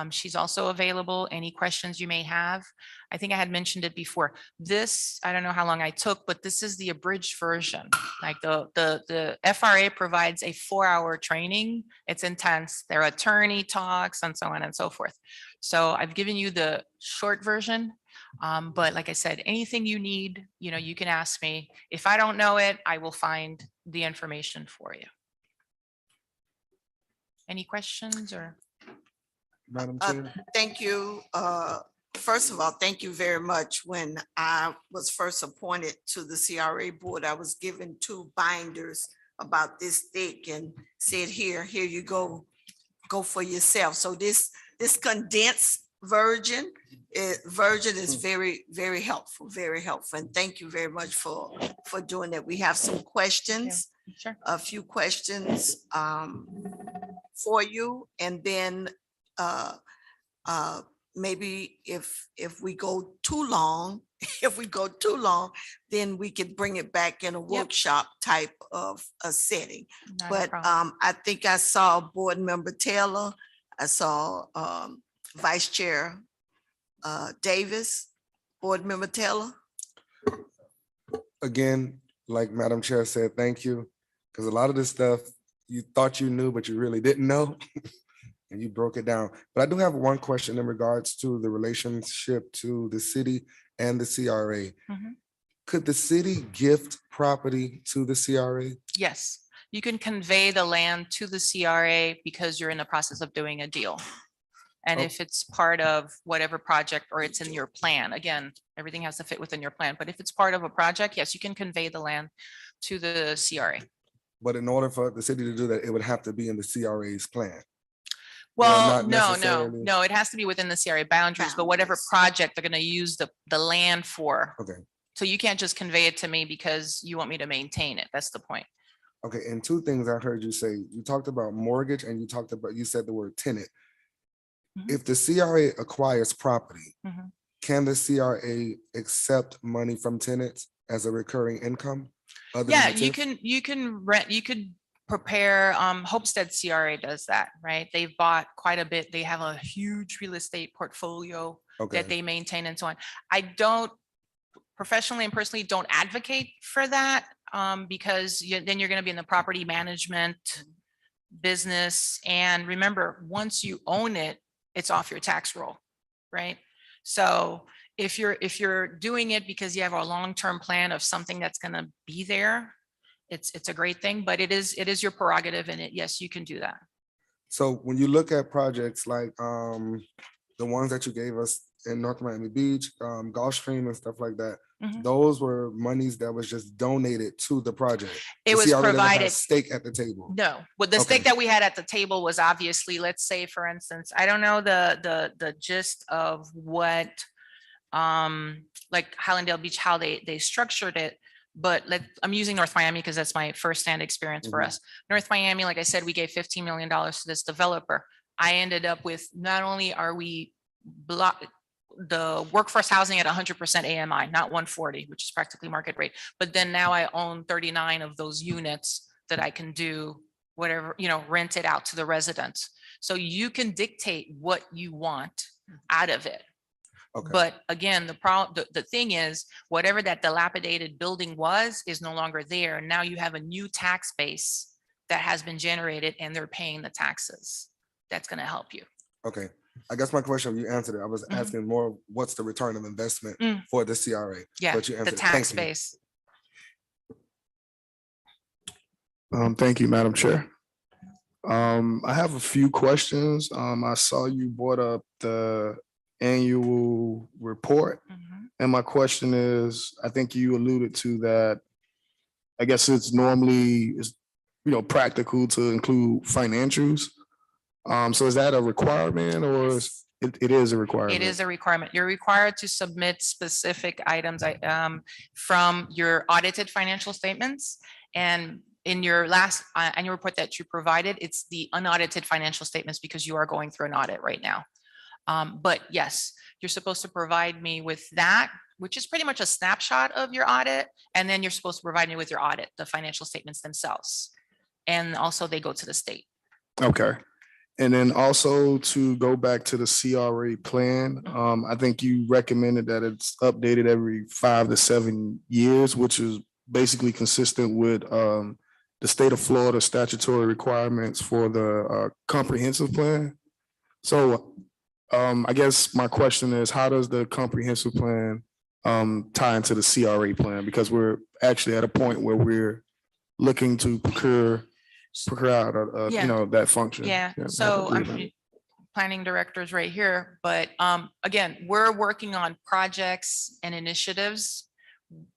She's also available. Any questions you may have. I think I had mentioned it before. This, I don't know how long I took, but this is the abridged version. Like the FRA provides a 4-hour training. It's intense. Their attorney talks and so on and so forth. So I've given you the short version, but like I said, anything you need, you can ask me. If I don't know it, I will find the information for you. Any questions or? Madam Chair? Thank you. First of all, thank you very much. When I was first appointed to the CRA board, I was given 2 binders about this thick and said, here you go for yourself. So this condensed version is very, very helpful, and thank you very much for doing that. We have some questions, Sure. a few questions for you, and then maybe if we go too long, then we could bring it back in a workshop type of a setting. Not a But problem. I think I saw Board Member Taylor. I saw Vice Chair Davis, Board Member Taylor. Again, like Madam Chair said, thank you. Because a lot of this stuff you thought you knew, but you really didn't know. And you broke it down. But I do have one question in regards to the relationship to the city and the CRA. Mhm. Could the city gift property to the CRA? Yes, you can convey the land to the CRA because you're in the process of doing a deal. And Oh. if it's part of whatever project or it's in your plan, again, everything has to fit within your plan. But if it's part of a project, yes, you can convey the land to the CRA. But in order for the city to do that, it would have to be in the CRA's plan. Well, not no, necessarily. no, it has to be within the CRA boundaries, but whatever Boundaries. project they're going to use the land for. Okay. So you can't just convey it to me because you want me to maintain it. That's the point. Okay, and two things I heard you say. You talked about mortgage and you said the word tenant. Mhm. If the CRA acquires property, Mhm. can the CRA accept money from tenants as a recurring income? other than Yeah, the TIF? you can rent, you could prepare, Homestead CRA does that, right? They've bought quite a bit. They have a huge real estate portfolio Okay, that they maintain and so on. I don't professionally and personally don't advocate for that, because then you're gonna be in the property management business. And remember, once you own it, it's off your tax roll, right? So if you're doing it because you have a long-term plan of something that's gonna be there, it's a great thing, but it is your prerogative, and yes, you can do that. so when you look at projects like the ones that you gave us in North Miami Beach, Gulfstream and stuff like that, Mhm. those were monies that was just donated to the project. It The was CRA doesn't have provided. stake at the table. No, well, the stake Okay. that we had at the table was obviously, let's say, for instance, I don't know the gist of what, like Highlandale Beach, how they structured it. But I'm using North Miami because that's my firsthand experience for Mhm. us. North Miami, like I said, we gave $15 million to this developer. I ended up with, not only are we the workforce housing at 100% AMI, not 140, which is practically market rate, but then now I own 39 of those units that I can do whatever, rent it out to the residents. So you can dictate what you want out of it. Okay, But again, the thing is, whatever that dilapidated building was is no longer there. Now you have a new tax base that has been generated, and they're paying the taxes. That's going to help you. okay. I guess my question, you answered it. I was Mhm. asking more, what's the return of investment Mm. for the CRA? Yeah, But you the answered it. tax Thank you. base. Thank you, Madam Chair. I have a few questions. I saw you brought up the annual report. Mhm. And my question is, I think you alluded to that. I guess it's normally, practical to include financials. So is that a requirement or it is a requirement? It is a requirement. You're required to submit specific items from your audited financial statements. And in your last annual report that you provided, it's the unaudited financial statements because you are going through an audit right now. But yes, you're supposed to provide me with that, which is pretty much a snapshot of your audit. And then you're supposed to provide me with your audit, the financial statements themselves. And also they go to the state. Okay. And then also to go back to the CRA plan, I think you recommended that it's updated every 5 to 7 years, which is basically consistent with the state of Florida statutory requirements for the comprehensive plan. So I guess my question is, how does the comprehensive plan tie into the CRA plan? Because we're actually at a point where we're looking to procure out, Yeah. that function. Yeah, have so agreement. planning directors right here, but again, we're working on projects and initiatives.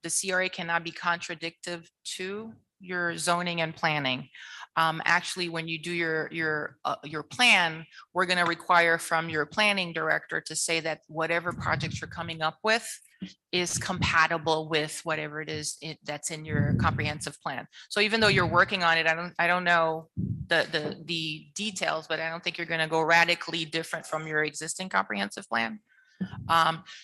The CRA cannot be contradictive to your zoning and planning. Actually, when you do your plan, we're going to require from your planning director to say that whatever projects you're coming up with is compatible with whatever it is that's in your comprehensive plan. So even though you're working on it, I don't know the details, but I don't think you're going to go radically different from your existing comprehensive plan.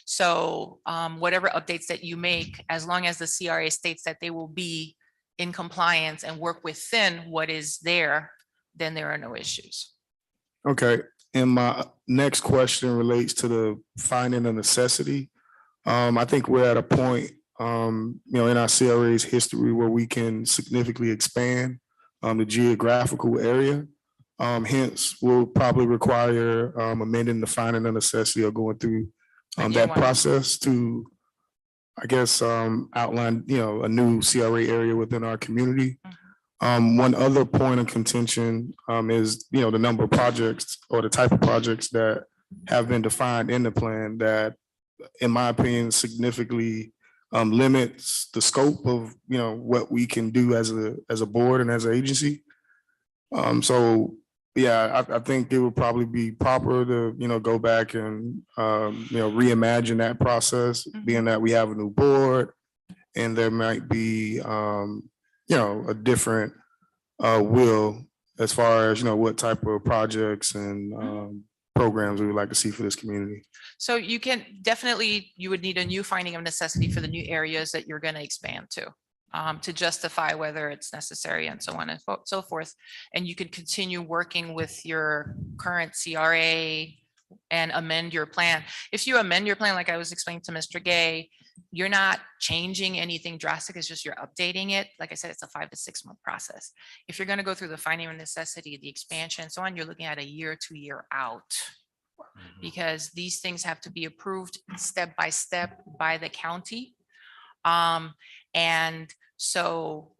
So whatever updates that you make, as long as the CRA states that they will be in compliance and work within what is there, then there are no issues. Okay, and my next question relates to the finding of necessity. I think we're at a point, in our CRA's history where we can significantly expand the geographical area. Hence, we'll probably require amending the finding of necessity or going through Year that one. process to, I guess, outline, a new CRA area within our community. One other point of contention is, the number of projects or the type of projects that have been defined in the plan that, in my opinion, significantly limits the scope of, what we can do as a board and as an agency. So yeah, I think it would probably be proper to, go back and, reimagine that process, being that we have a new board and there might be, a different will, as far as, what type of projects and programs we would like to see for this community. So you can definitely, you would need a new finding of necessity for the new areas that you're going to expand to justify whether it's necessary and so on and so forth. And you can continue working with your current CRA and amend your plan. If you amend your plan, like I was explaining to Mr. Gay, you're not changing anything drastic. It's just you're updating it. Like I said, it's a 5 to 6 month process. If you're going to go through the finding of necessity, the expansion and so on, you're looking at a year, 2 year out. Because these things have to be approved step by step by the county. And so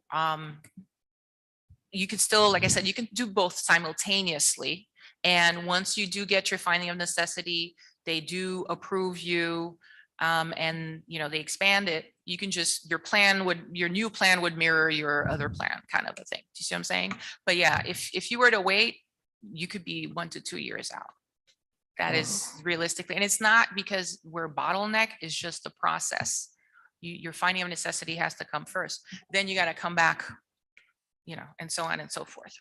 you could still, like I said, you can do both simultaneously. And once you do get your finding of necessity, they do approve you and they expand it. You can just, your new plan would mirror your other plan, kind of a thing. Do you see what I'm saying? But yeah, if you were to wait, you could be 1 to 2 years out. That is realistically, and it's not because we're bottleneck, it's just the process. Your finding of necessity has to come first. Then you got to come back, and so on and so forth.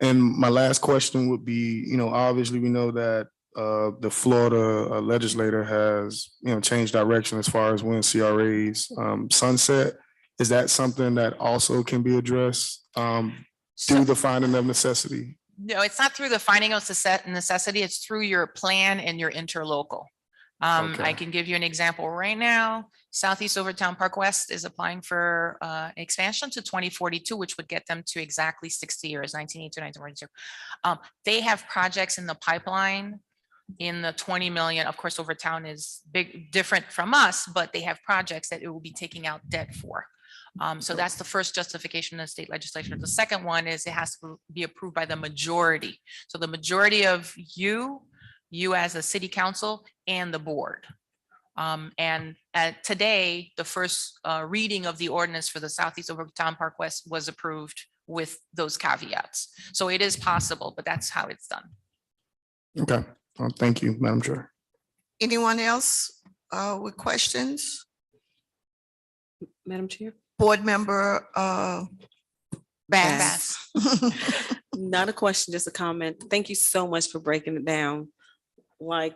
And my last question would be, obviously we know that the Florida legislator has, changed direction as far as when CRAs sunset. Is that something that also can be addressed through the finding of necessity? No, it's not through the finding of necessity. It's through your plan and your interlocal. Okay. I can give you an example right now. Southeast Overtown Park West is applying for expansion to 2042, which would get them to exactly 60 years, 1982, 1942. They have projects in the pipeline in the 20 million. Of course, Overtown is different from us, but they have projects that it will be taking out debt for. So that's the first justification of the state legislature. The second one is it has to be approved by the majority. So the majority of you as a city council and the board. And today, the first reading of the ordinance for the Southeast Overtown Park West was approved with those caveats. So it is possible, but that's how it's done. Okay, well, thank you, Madam Chair. Anyone else with questions? Madam Chair? Board member Bass. Not a question, just a comment. Thank you so much for breaking it down. Like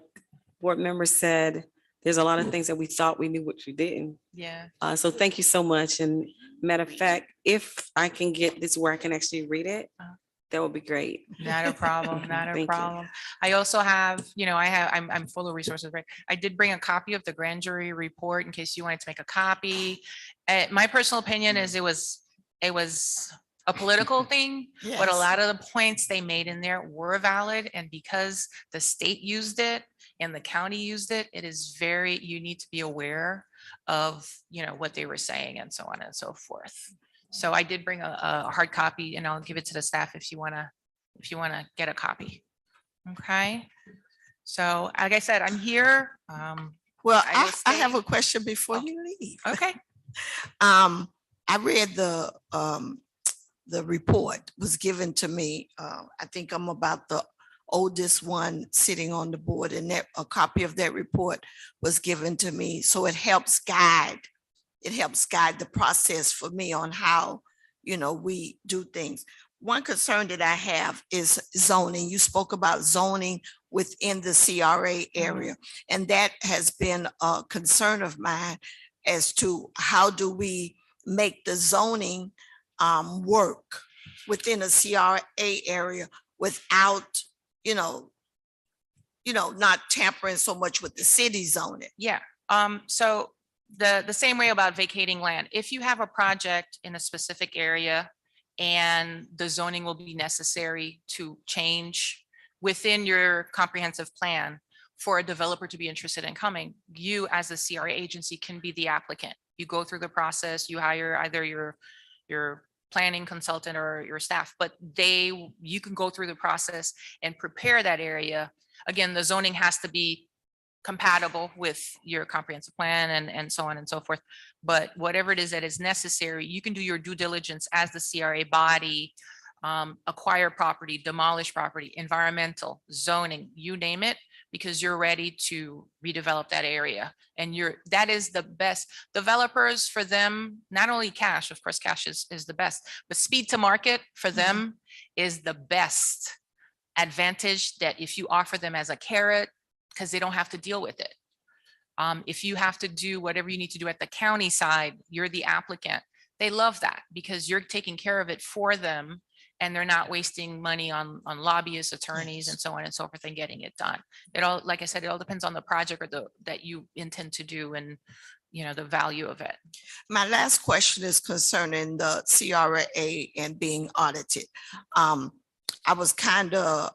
board member said, there's a lot of things that we thought we knew, which we didn't. Yeah. So thank you so much. And matter of fact, if I can get this where I can actually read it, that would be great. Not a problem, not a Thank you. problem. I also have, I'm full of resources, right? I did bring a copy of the grand jury report in case you wanted to make a copy. My personal opinion is it was a political thing, but a Yes. lot of the points they made in there were valid. And because the state used it and the county used it, it is you need to be aware of, what they were saying and so on and so forth. So I did bring a hard copy and I'll give it to the staff if you wanna get a copy. Okay. So like I said, I'm here. Well, I will I have stay. a question before you leave. Okay. I read the report was given to me. I think I'm about the oldest one sitting on the board, and that a copy of that report was given to me. So it helps guide the process for me on how, we do things. One concern that I have is zoning. You spoke about zoning within the CRA area, and that has been a concern of mine as to how do we make the zoning work within a CRA area without, not tampering so much with the city zoning. Yeah. So the same way about vacating land, if you have a project in a specific area and the zoning will be necessary to change within your comprehensive plan for a developer to be interested in coming, you as a CRA agency can be the applicant. You go through the process, you hire either your planning consultant or your staff, but you can go through the process and prepare that area. Again, the zoning has to be compatible with your comprehensive plan and so on and so forth. But whatever it is that is necessary, you can do your due diligence as the CRA body, acquire property, demolish property, environmental, zoning, you name it. because you're ready to redevelop that area. And that is the best. Developers, for them, not only cash, of course, cash is the best, but speed to market for them is the best advantage, that if you offer them as a carrot, because they don't have to deal with it. If you have to do whatever you need to do at the county side, you're the applicant. They love that because you're taking care of it for them, and they're not wasting money on lobbyists, attorneys, and so on and so forth, and getting it done. It all, like I said, it all depends on the project or that you intend to do, and the value of it. My last question is concerning the CRA and being audited. I was kind of,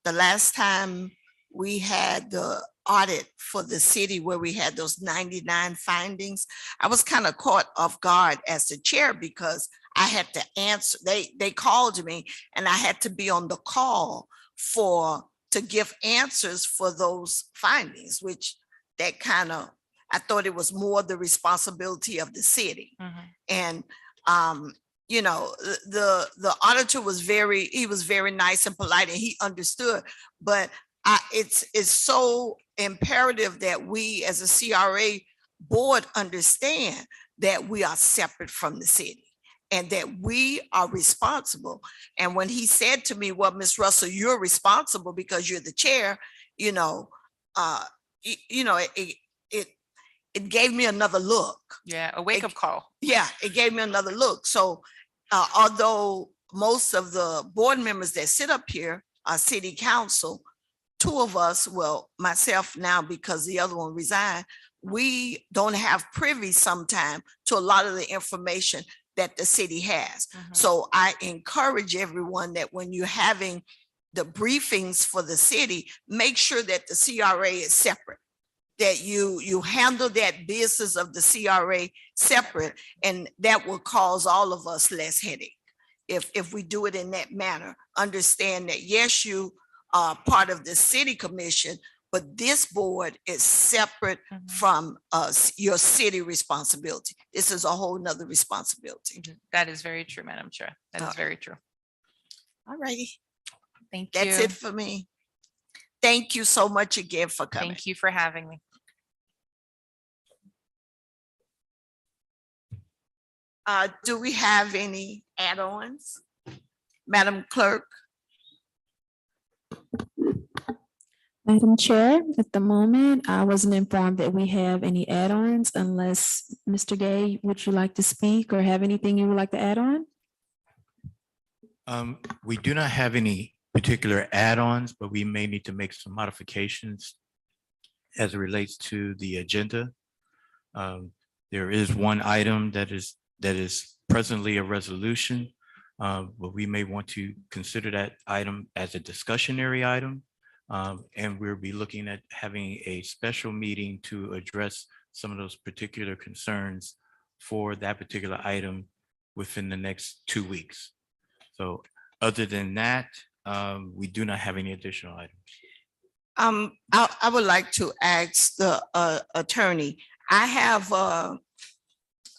the last time we had the audit for the city where we had those 99 findings, I was kind of caught off guard as the chair because I had to answer, they called me and I had to be on the call to give answers for those findings, which that kind of, I thought it was more the responsibility of the city. And the auditor was he was very nice and polite, and he understood, but it's so imperative that we as a CRA board understand that we are separate from the city and that we are responsible. And when he said to me, well, Ms. Russell, you're responsible because you're the chair, it gave me another look. Yeah, a wake-up call. Yeah, it gave me another look. So although most of the board members that sit up here are city council, two of us, well, myself now because the other one resigned, we don't have privy sometime to a lot of the information that the city has. So I encourage everyone that when you're having the briefings for the city, make sure that the CRA is separate, that you handle that business of the CRA separate, and that will cause all of us less headache. If we do it in that manner, understand that yes, you are part of the city commission, but this board is separate from your city responsibility. This is a whole nother responsibility. That is very true, Madam Chair. That is very true. All righty, Thank you. that's it for me. Thank you so much again for coming. Thank you for having me. Do we have any add-ons? Madam Clerk? Madam Chair, at the moment, I wasn't informed that we have any add-ons unless, Mr. Gay, would you like to speak or have anything you would like to add on? We do not have any particular add-ons, but we may need to make some modifications as it relates to the agenda. There is one item that is presently a resolution, but we may want to consider that item as a discussionary item. And we'll be looking at having a special meeting to address some of those particular concerns for that particular item within the next 2 weeks. So other than that, we do not have any additional items. I would like to ask the attorney, I have an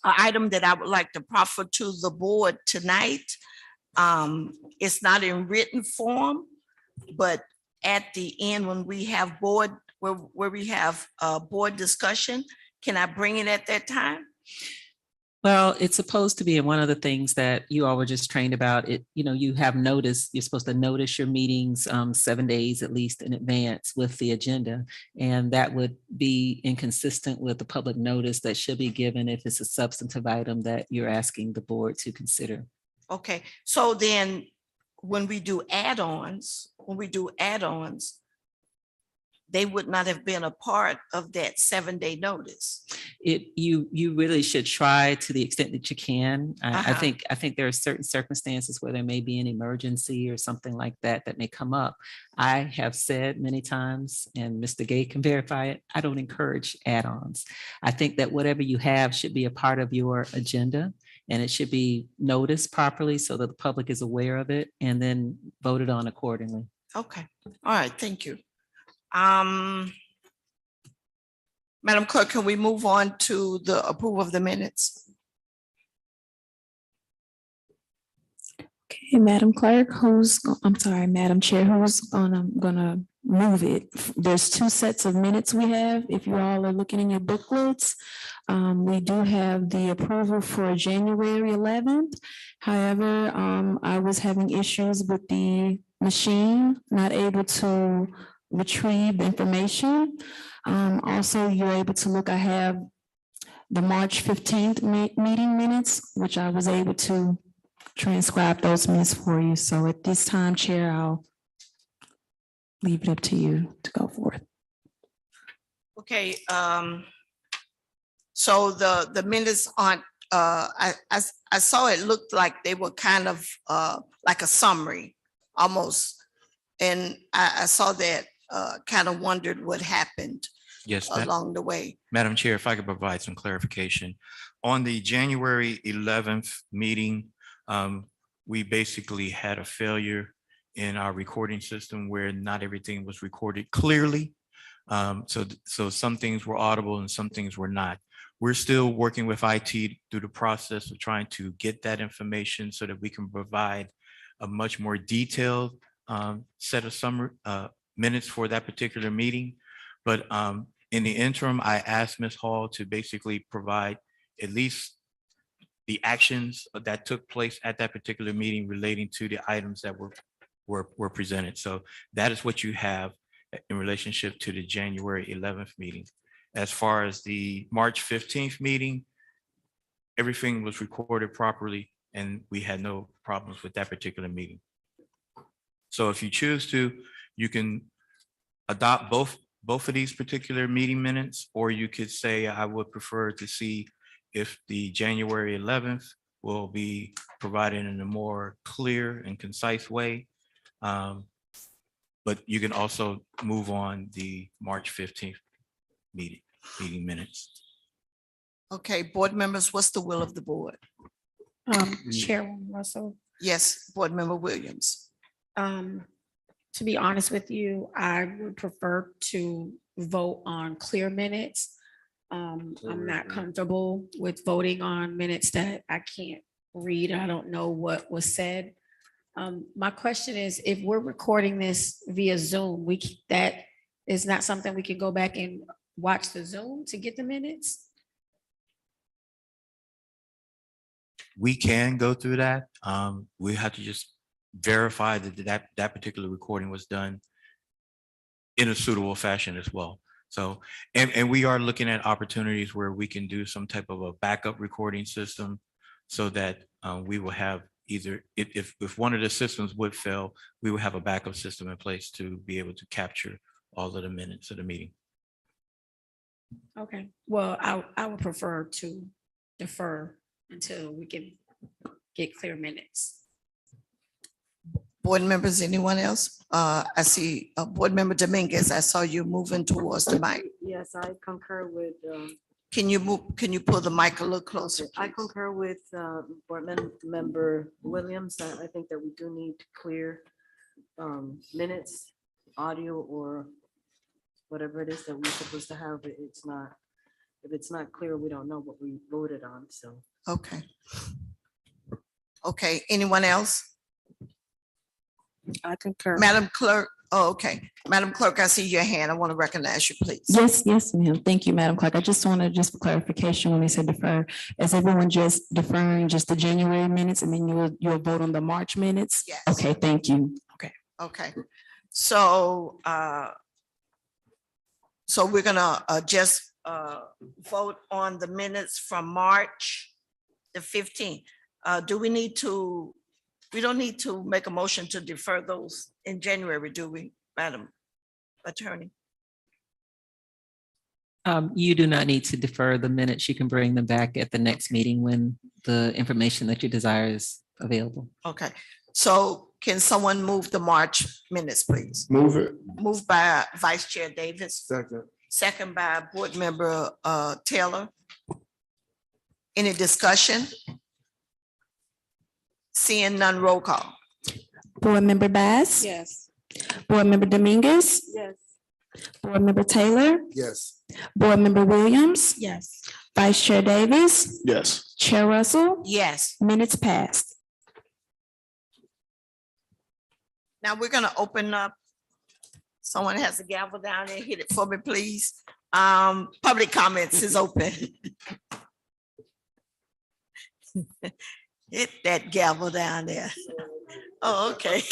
item that I would like to proffer to the board tonight. It's not in written form, but at the end, when we have board, where we have a board discussion, can I bring it at that time? Well, it's supposed to be one of the things that you all were just trained about. You have notice, you're supposed to notice your meetings 7 days at least in advance with the agenda. And that would be inconsistent with the public notice that should be given if it's a substantive item that you're asking the board to consider. Okay, so then when we do add-ons, they would not have been a part of that 7-day notice. You really should try to the extent that you can. I think there are certain circumstances where there may be an emergency or something like that that may come up. I have said many times, and Mr. Gay can verify it, I don't encourage add-ons. I think that whatever you have should be a part of your agenda, and it should be noticed properly so that the public is aware of it and then voted on accordingly. Okay, all right, thank you. Madam Clerk, can we move on to the approval of the minutes? Okay, Madam Clerk, Madam Chair, who's gonna move it. There's two sets of minutes we have. If you all are looking in your booklets, we do have the approval for January 11th. However, I was having issues with the machine, not able to retrieve the information. Also, you're able to look, I have the March 15th meeting minutes, which I was able to transcribe those minutes for you. So at this time, Chair, I'll leave it up to you to go forth. Okay, so the minutes aren't, I saw it looked like they were kind of like a summary almost. And I saw that, kind of wondered what happened Yes, along the way. Madam Chair, if I could provide some clarification. On the January 11th meeting, we basically had a failure in our recording system where not everything was recorded clearly. So some things were audible and some things were not. We're still working with IT through the process of trying to get that information so that we can provide a much more detailed set of summary minutes for that particular meeting. But in the interim, I asked Ms. Hall to basically provide at least the actions that took place at that particular meeting relating to the items that were presented. So that is what you have in relationship to the January 11th meeting. As far as the March 15th meeting, everything was recorded properly and we had no problems with that particular meeting. So if you choose to, you can adopt both of these particular meeting minutes, or you could say, I would prefer to see if the January 11th will be provided in a more clear and concise way. But you can also move on the March 15th meeting minutes. Okay, board members, what's the will of the board? Chairwoman Russell, Yes, Board Member Williams. to be honest with you, I would prefer to vote on clear minutes. I'm not comfortable with voting on minutes that I can't read. I don't know what was said. My question is, if we're recording this via Zoom, that is not something we can go back and watch the Zoom to get the minutes? We can go through that. We have to just verify that particular recording was done in a suitable fashion as well. So, and we are looking at opportunities where we can do some type of a backup recording system so that we will have either, if one of the systems would fail, we will have a backup system in place to be able to capture all of the minutes of the meeting. Okay, well, I would prefer to defer until we can get clear minutes. Board members, anyone else? I see Board Member Dominguez. I saw you moving towards the mic. Yes, I concur with, Can you pull the mic a little closer? I please? concur with Member Williams. I think that we do need clear minutes, audio, or whatever it is that we're supposed to have. It's not, if it's not clear, we don't know what we voted on, so. Okay. Okay, anyone else? I concur. Madam Clerk, oh, okay. Madam Clerk, I see your hand. I want to recognize you, please. Yes, yes, ma'am. Thank you, Madam Clerk. I just wanted, just for clarification, when they said defer, is everyone just deferring just the January minutes and then you'll vote on the March minutes? Yes. Okay, thank you. Okay. Okay, so, so we're gonna just vote on the minutes from March the 15th. Do we need to, we don't need to make a motion to defer those in January, do we, Madam Attorney? You do not need to defer the minutes. You can bring them back at the next meeting when the information that you desire is available. Okay, so can someone move the March minutes, please? Move it. Moved by Vice Chair Davis, Second. second by Board Member Taylor. Any discussion? Seeing none, roll call. Board Member Bass? Yes. Board Member Dominguez? Yes. Board Member Taylor? Yes. Board Member Williams? Yes. Vice Chair Davis? Yes. Chair Russell? Yes. Minutes passed. Now we're gonna open up Someone has a gavel down there, hit it for me, please. Public comments is open. Hit that gavel down there. Oh, okay.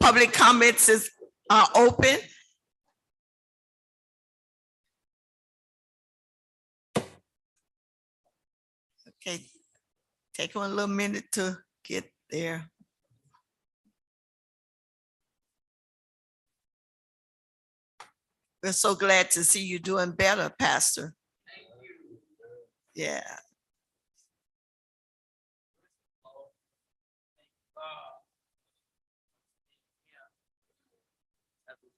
Public comments is open. Okay, take one little minute to get there. We're so glad to see you doing better, Pastor. Yeah.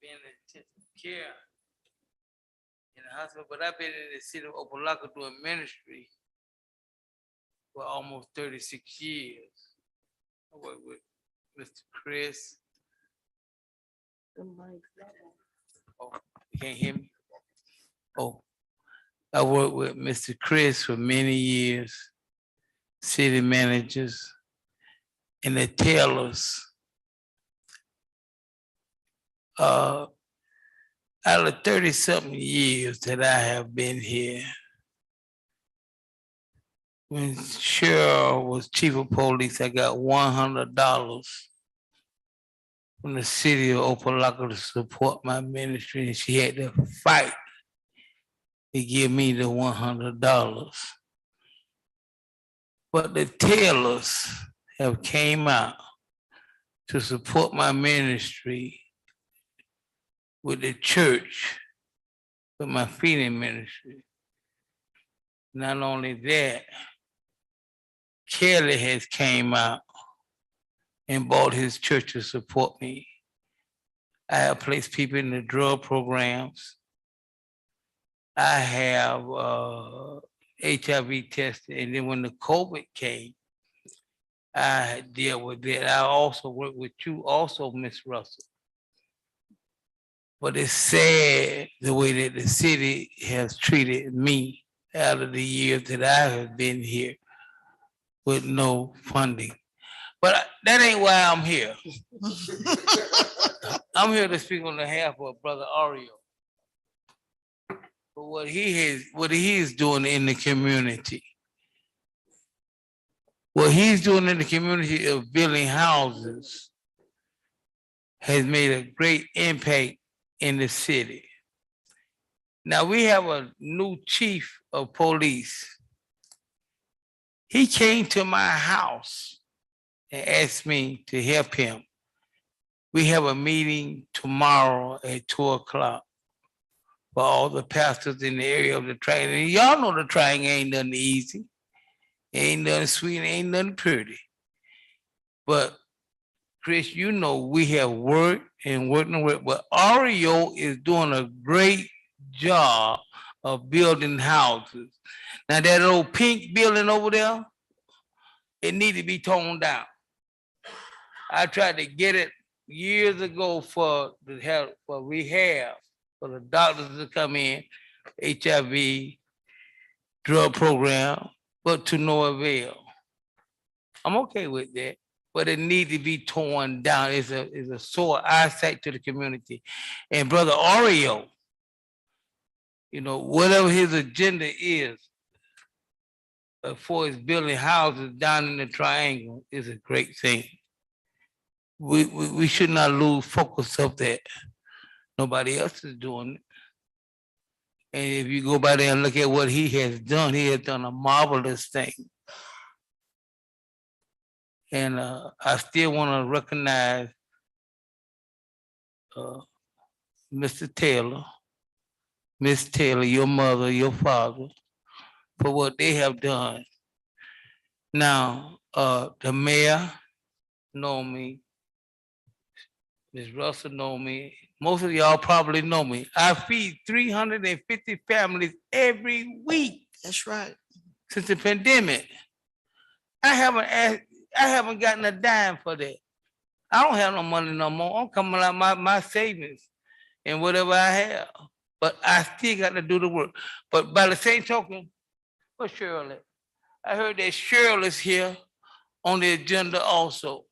Being in intensive care in the hospital, but I've been in the city of Opa-locka doing ministry for almost 36 years. I work with Mr. Chris. Oh, you can't hear me? Oh, I worked with Mr. Chris for many years, city managers, and the tailors. Out of 30-something years that I have been here, when Cheryl was chief of police, I got $100 from the city of Opa-locka to support my ministry, and she had to fight to give me the $100. But the tailors have came out to support my ministry with the church, with my feeding ministry. Not only that, Kelly has came out and bought his church to support me. I have placed people in the drug programs. I have HIV tested, and then when the COVID came, I dealt with that. I also work with you also, Miss Russell. But it's sad the way that the city has treated me out of the years that I have been here with no funding. But that ain't why I'm here. I'm here to speak on behalf of Brother Ario for what he is doing in the community. What he's doing in the community of building houses has made a great impact in the city. Now we have a new chief of police. He came to my house and asked me to help him. We have a meeting tomorrow at 2:00 for all the pastors in the area of the triangle. And y'all know the triangle ain't nothing easy. Ain't nothing sweet, ain't nothing pretty. But Chris, you know we have worked and worked and worked, but Ario is doing a great job of building houses. Now that old pink building over there, it needs to be torn down. I tried to get it years ago for the help for rehab, for the doctors to come in, HIV, drug program, but to no avail. I'm okay with that, but it needs to be torn down. It's a sore eyesight to the community. And Brother Ario, you know, whatever his agenda is for his building houses down in the triangle is a great thing. We should not lose focus of that. Nobody else is doing it. And if you go by there and look at what he has done a marvelous thing. And I still want to recognize Mr. Taylor, Miss Taylor, your mother, your father, for what they have done. Now, the mayor know me, Ms. Russell know me. Most of y'all probably know me. I feed 350 families every week. That's right. Since the pandemic. I haven't gotten a dime for that. I don't have no money no more. I'm coming out my savings and whatever I have. But I still got to do the work. But by the same token, where's Cheryl at? I heard that Cheryl is here on the agenda also.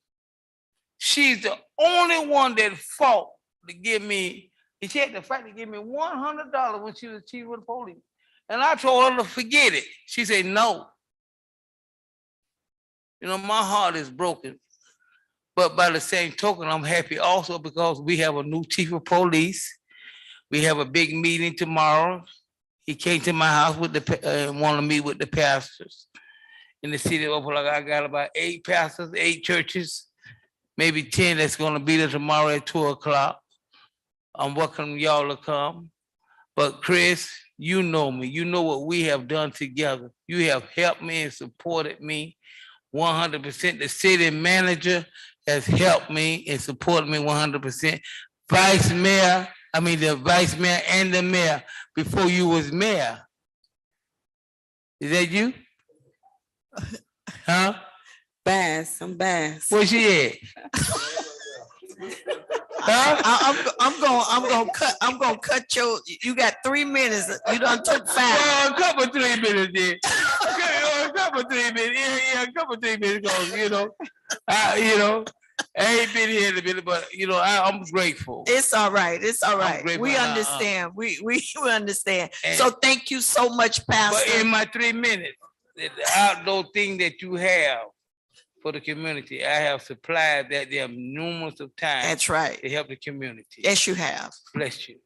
She's the only one that fought to give me, she had to fight to give me $100 when she was chief of the police. And I told her to forget it. She said, no. You know, my heart is broken. But by the same token, I'm happy also because we have a new chief of police. We have a big meeting tomorrow. He came to my house with wanted to meet with the pastors in the city of Opa-locka. I got about 8 pastors, 8 churches, maybe 10 that's going to be there tomorrow at 2:00. I'm welcoming y'all to come. But Chris, you know me. You know what we have done together. You have helped me and supported me 100%. The city manager has helped me and supported me 100%. The vice mayor and the mayor before you was mayor. Is that you? Huh? Bass, I'm Bass. Where she at? Huh? I'm gonna cut you got 3 minutes. You done took 5. Well, a couple 3 minutes then. A couple 3 minutes. Yeah, a couple 3 minutes ago, I ain't been here in a minute, but I'm grateful. It's all right. It's all right. grateful We and understand. We understand. And- So thank you so much, But Pastor. in my 3 minutes, the outdoor thing that you have for the community, I have supplied that there numerous of times That's right. to help the community. Yes, you have. Bless you.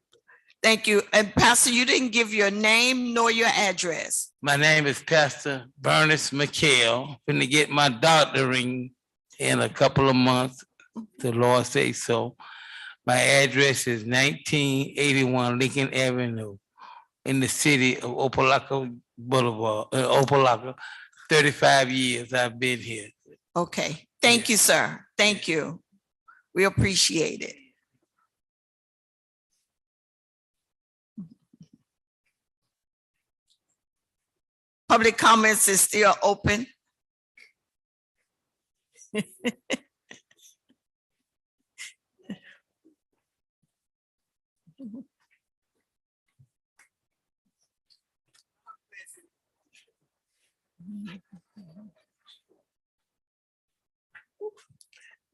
Thank you. And Pastor, you didn't give your name nor your address. My name is Pastor Bernice McHale. Finna get my doctoring in a couple of months. The Lord say so. My address is 1981 Lincoln Avenue in the city of Opa-locka Boulevard, Opa-locka. 35 years I've been here. Okay. Thank you, sir. Thank you. We appreciate it. Public comments is still open.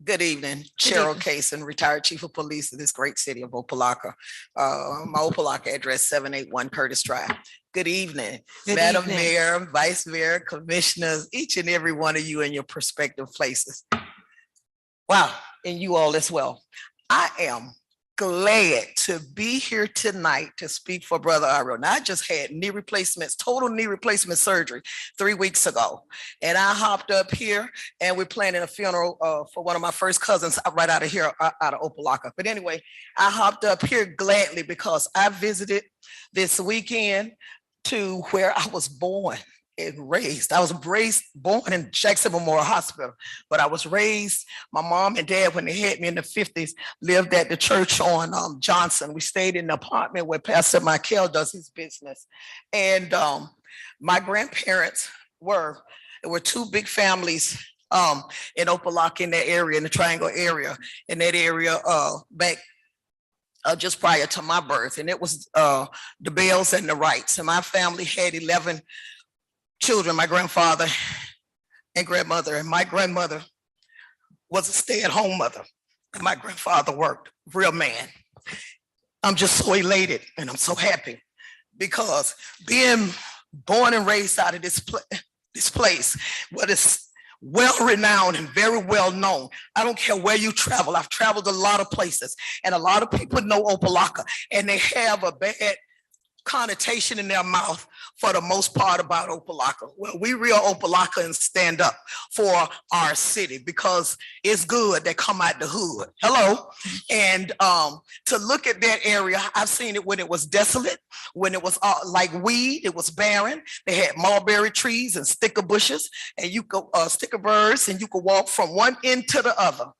Good evening, Cheryl Cason, retired chief of police of this great city of Opa-locka. My Opa-locka address 781 Curtis Drive. Good evening, Good Madam evening. Mayor, Vice Mayor, Commissioners, each and every one of you in your prospective places. Wow, and you all as well. I am glad to be here tonight to speak for Brother Iro. Now, I just had knee replacements, total knee replacement surgery 3 weeks ago. And I hopped up here and we're planning a funeral for one of my first cousins right out of here, out of Opa-locka. But anyway, I hopped up here gladly because I visited this weekend to where I was born and raised. I was born in Jackson Memorial Hospital, but I was raised, my mom and dad, when they had me in the 50s, lived at the church on Johnson. We stayed in the apartment where Pastor Michael does his business. And my grandparents there were 2 big families in Opa-locka in that area, in the Triangle area, in that area back just prior to my birth. And it was the Bells and the Wrights. And my family had 11 children, my grandfather and grandmother. And my grandmother was a stay-at-home mother. And my grandfather worked, real man. I'm just so elated and I'm so happy because being born and raised out of this place, what is well-renowned and very well-known. I don't care where you travel. I've traveled a lot of places and a lot of people know Opa-locka and they have a bad connotation in their mouth for the most part about Opa-locka. Well, we real Opa-locka and stand up for our city because it's good that come out the hood. Hello. And to look at that area, I've seen it when it was desolate, when it was like weed, it was barren. They had mulberry trees and sticker bushes and you could sticker birds and you could walk from one end to the other.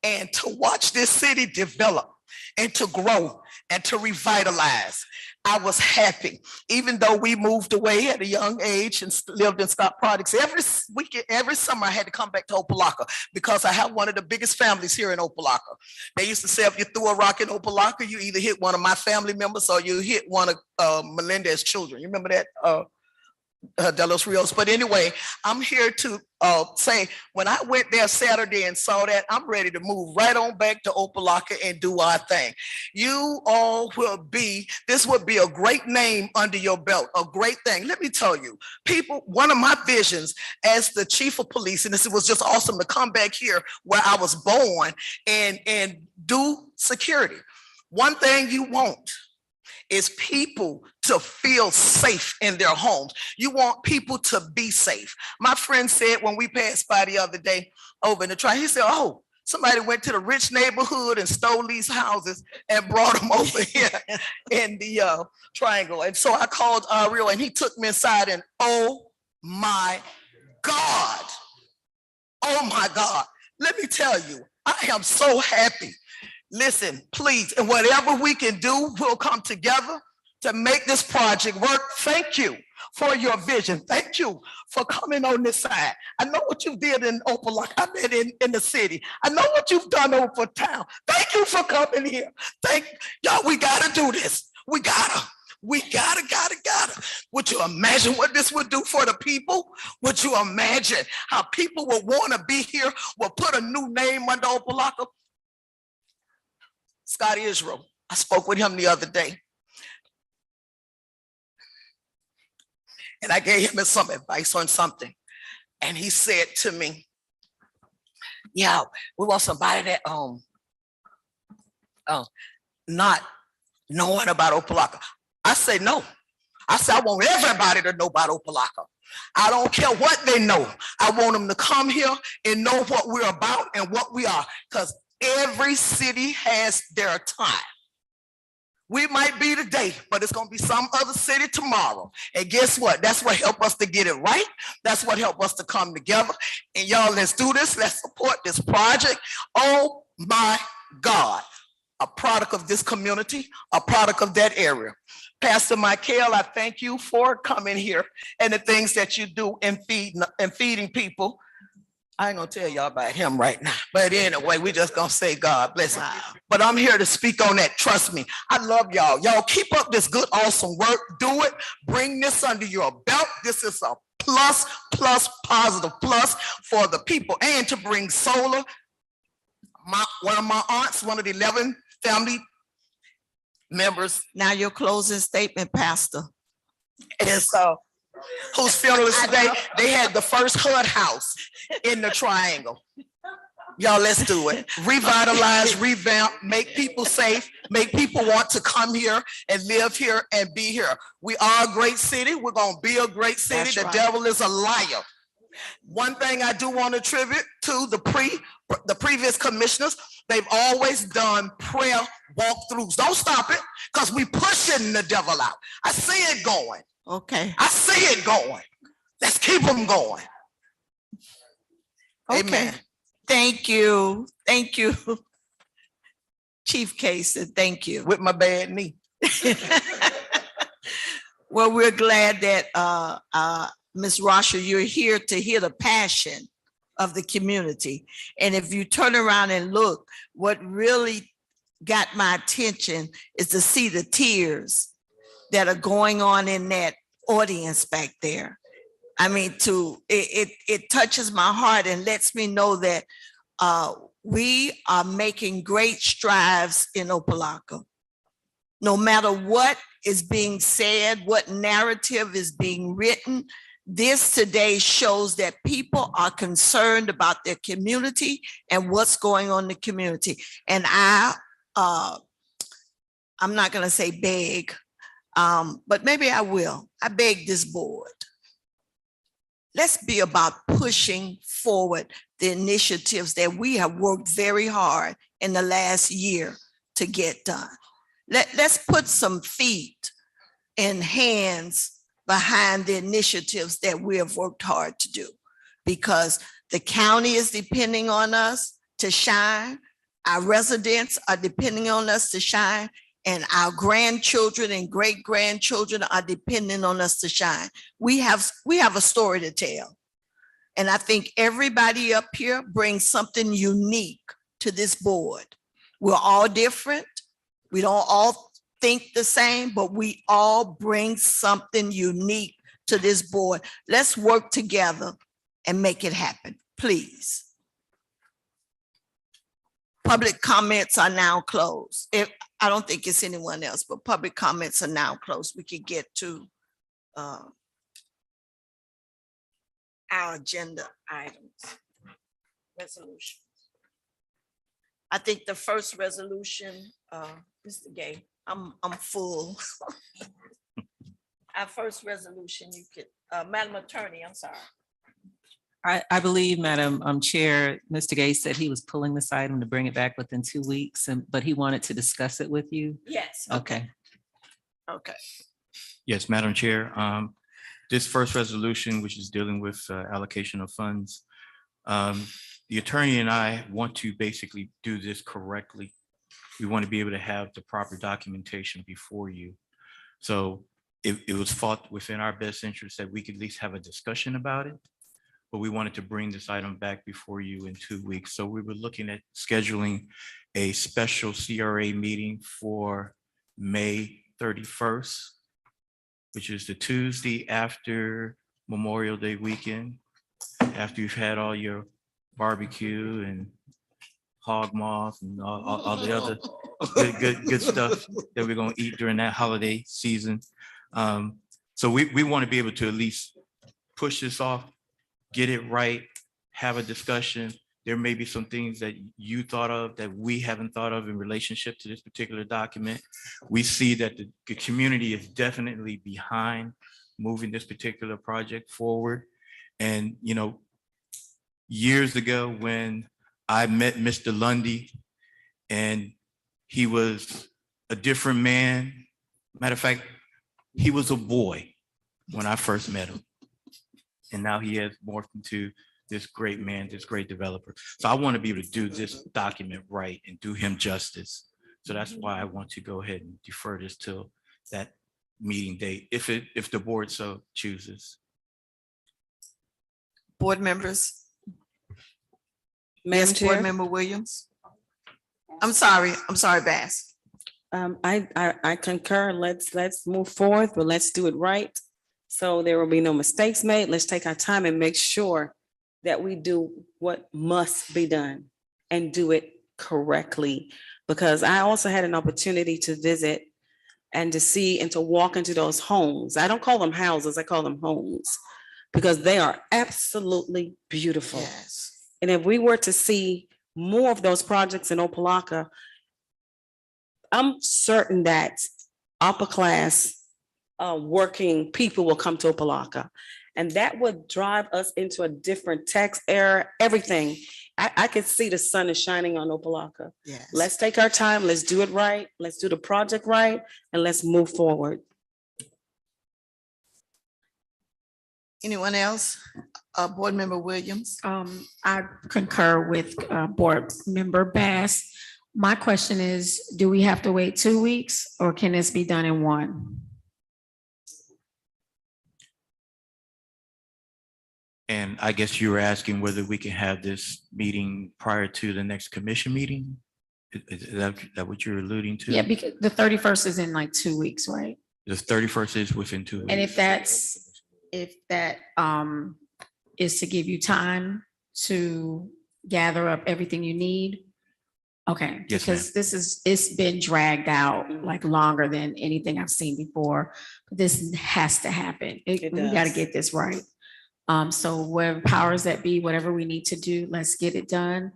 And to watch this city develop and to grow and to revitalize, I was happy, even though we moved away at a young age and lived in Scott Products. Every weekend, every summer, I had to come back to Opa-locka because I have one of the biggest families here in Opa-locka. They used to say if you threw a rock in Opa-locka, you either hit one of my family members or you hit one of Melendez's children. You remember that? De Los Rios. But anyway, I'm here to say, when I went there Saturday and saw that, I'm ready to move right on back to Opa-locka and do our thing. You all will be, this would be a great name under your belt, a great thing. Let me tell you, people, one of my visions as the chief of police, and this was just awesome to come back here where I was born and do security. One thing you want is people to feel safe in their homes. You want people to be safe. My friend said when we passed by the other day over in the triangle, he said, oh, somebody went to the rich neighborhood and stole these houses and brought them over here in the triangle. And so I called Rio and he took me inside and oh my God, oh my God. Let me tell you, I am so happy. Listen, please, and whatever we can do, we'll come together to make this project work. Thank you for your vision. Thank you for coming on this side. I know what you did in Opa-locka. I mean, in the city. I know what you've done over town. Thank you for coming here. Y'all, we gotta do this. We gotta. Would you imagine what this would do for the people? Would you imagine how people would want to be here, will put a new name under Opa-locka? Scott Israel, I spoke with him the other day. And I gave him some advice on something. And he said to me, yeah, we want somebody that not knowing about Opa-locka. I say no. I said I want everybody to know about Opa-locka. I don't care what they know. I want them to come here and know what we're about and what we are. Because every city has their time. We might be today, but it's going to be some other city tomorrow. And guess what? That's what helped us to get it right. That's what helped us to come together. And y'all, let's do this. Let's support this project. Oh my God. A product of this community, a product of that area. Pastor Michael, I thank you for coming here and the things that you do in feeding people. I ain't gonna tell y'all about him right now, but anyway, we just gonna say God bless him. But I'm here to speak on that. Trust me, I love y'all. Y'all keep up this good, awesome work. Do it. Bring this under your belt. This is a plus, positive plus for the people, and to bring solar. One of my aunts, one of the 11 family members. Now your closing statement, Pastor. And so, whose funeral is today? They had the first HUD house in the triangle. Y'all, let's do it. Revitalize, revamp, make people safe, make people want to come here and live here and be here. We are a great city. We're going to be a great city. That's the right. devil is a liar. One thing I do want to attribute to the previous commissioners, they've always done prayer walkthroughs. Don't stop it, because we pushing the devil out. I see it going. Okay. I see it going. Let's keep them going. Okay. Amen. Thank you. Thank you. Chief Casey, thank you. With my bad knee. Well, we're glad that Ms. Rasha, you're here to hear the passion of the community. And if you turn around and look, what really got my attention is to see the tears that are going on in that audience back there. I mean, it touches my heart and lets me know that we are making great strides in Opa-locka. No matter what is being said, what narrative is being written, this today shows that people are concerned about their community and what's going on in the community. And I'm not going to say beg, but maybe I will. I beg this board. Let's be about pushing forward the initiatives that we have worked very hard in the last year to get done. Let's put some feet and hands behind the initiatives that we have worked hard to do, because the county is depending on us to shine. Our residents are depending on us to shine, and our grandchildren and great grandchildren are depending on us to shine. We have a story to tell. And I think everybody up here brings something unique to this board. We're all different. We don't all think the same, but we all bring something unique to this board. Let's work together and make it happen, please. Public comments are now closed. I don't think it's anyone else, but public comments are now closed. We could get to our agenda items, resolutions. I think the first resolution, Mr. Gay, I'm full. Our first resolution, you could, Madam Attorney, I'm sorry. I believe, Madam Chair, Mr. Gay said he was pulling this item to bring it back within 2 weeks, but he wanted to discuss it with you. Yes. Okay. Okay. Yes, Madam Chair. This first resolution, which is dealing with allocation of funds, the attorney and I want to basically do this correctly. We want to be able to have the proper documentation before you. So it was thought within our best interest that we could at least have a discussion about it. But we wanted to bring this item back before you in 2 weeks. So we were looking at scheduling a special CRA meeting for May 31st, which is the Tuesday after Memorial Day weekend, after you've had all your barbecue and hog moth and all the other good stuff that we're going to eat during that holiday season. So we want to be able to at least push this off, get it right, have a discussion. There may be some things that you thought of that we haven't thought of in relationship to this particular document. We see that the community is definitely behind moving this particular project forward. And, you know, years ago when I met Mr. Lundy and he was a different man. Matter of fact, he was a boy when I first met him. And now he has morphed into this great man, this great developer. So I want to be able to do this document right and do him justice. So that's why I want to go ahead and defer this till that meeting date, if the board so chooses. Board members. Madam Yes, Board Chair? Member Williams. I'm sorry, Bass. I concur. Let's move forward, but let's do it right. So there will be no mistakes made. Let's take our time and make sure that we do what must be done and do it correctly. Because I also had an opportunity to visit and to see and to walk into those homes. I don't call them houses, I call them homes, because they are absolutely beautiful. Yes. And if we were to see more of those projects in Opa-locka, I'm certain that upper class working people will come to Opa-locka. And that would drive us into a different tax era, everything. I could see the sun is shining on Opa-locka. Yes. Let's take our time, let's do it right, let's do the project right, and let's move forward. Anyone else? Board Member Williams. I concur with Board Member Bass. My question is, do we have to wait 2 weeks or can this be done in one? And I guess you were asking whether we can have this meeting prior to the next commission meeting? Is that what you're alluding to? Yeah, because the 31st is in like 2 weeks, right? The 31st is within 2 weeks. And if that is to give you time to gather up everything you need. Okay, Yes, because it's been dragged out like longer than anything I've seen before. This has to happen. We got to get this right. So whatever powers that be, whatever we need to do, let's get it done.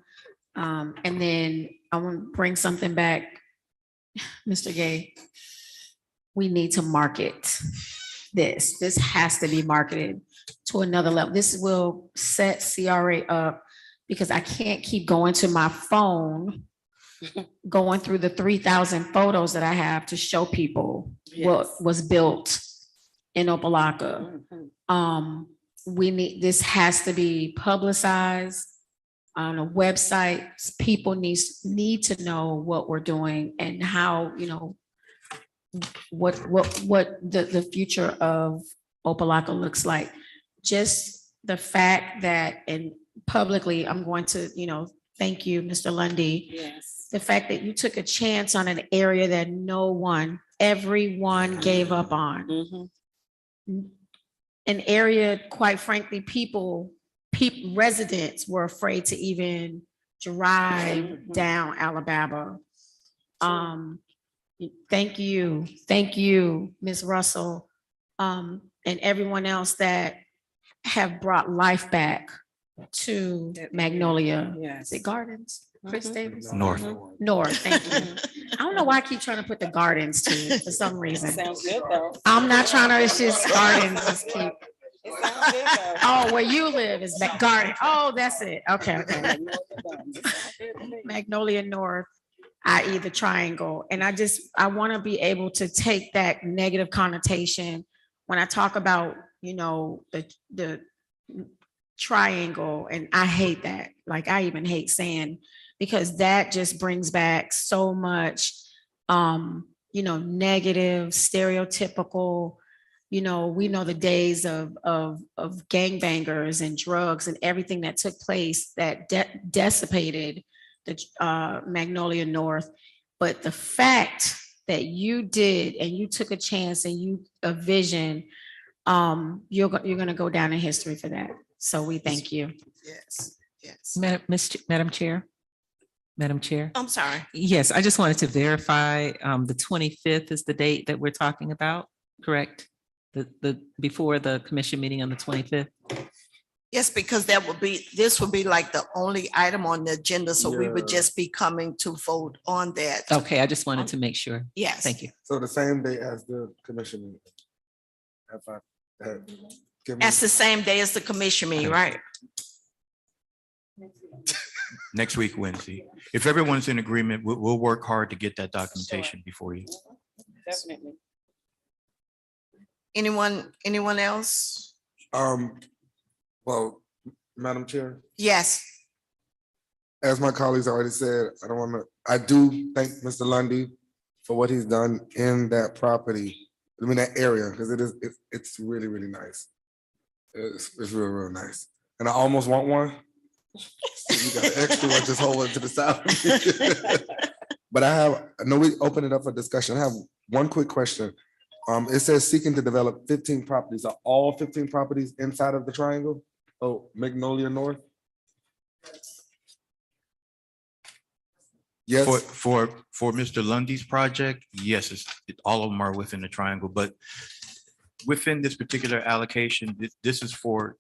And then I want to bring something back, Mr. Gay. We need to market this. This has to be marketed to another level. This will set CRA up because I can't keep going to my phone, going through the 3,000 photos that I have to show people what was built in Opa-locka. This has to be publicized on a website. People need to know what we're doing and how, what the future of Opa-locka looks like. Just the fact that, and publicly, I'm going to, thank you, Mr. Lundy. Yes. The fact that you took a chance on an area that everyone gave up on. an area, quite frankly, residents were afraid to even drive down Alabama. Thank you, Ms. Russell, and everyone else that have brought life back to Magnolia. Yes. Is it Gardens? Chris Davis? North. North, thank you. I don't know why I keep trying to put the Gardens to it for some reason. Sounds good though. I'm not trying to, it's just Gardens. Just keep. It sounds good though. Oh, where you live is that Garden. Oh, that's it. Okay. Magnolia North, i.e. the triangle. And I want to be able to take that negative connotation when I talk about, the triangle, and I hate that. Like, I even hate saying, because that just brings back so much, negative, stereotypical, we know the days of gangbangers and drugs and everything that took place that decipated the Magnolia North. But the fact that you did, and you took a chance and a vision, you're going to go down in history for that. So we thank you. Yes, yes. Madam Chair. Madam Chair. I'm sorry. Yes, I just wanted to verify, the 25th is the date that we're talking about, correct? The before the commission meeting on the 25th? Yes, because this would be like the only item on the agenda, so we would just be coming to vote on that. Okay, I just wanted to make sure. Yes. Thank you. So the same day as the commission meeting. That's the same day as the commission meeting, right? Next week, Wednesday. If everyone's in agreement, we'll work hard to get that documentation before you. Definitely. Anyone else? Well, Madam Chair, Yes. as my colleagues already said, I do thank Mr. Lundy for what he's done in that property, that area, because it's really, really nice. It's real, real nice. And I almost want one. So you got an extra one, just hold it to the side. But I know we open it up for discussion. I have one quick question. It says seeking to develop 15 properties. Are all 15 properties inside of the triangle? Oh, Magnolia North? Yes. For Mr. Lundy's project, yes, all of them are within the triangle, but within this particular allocation, this is for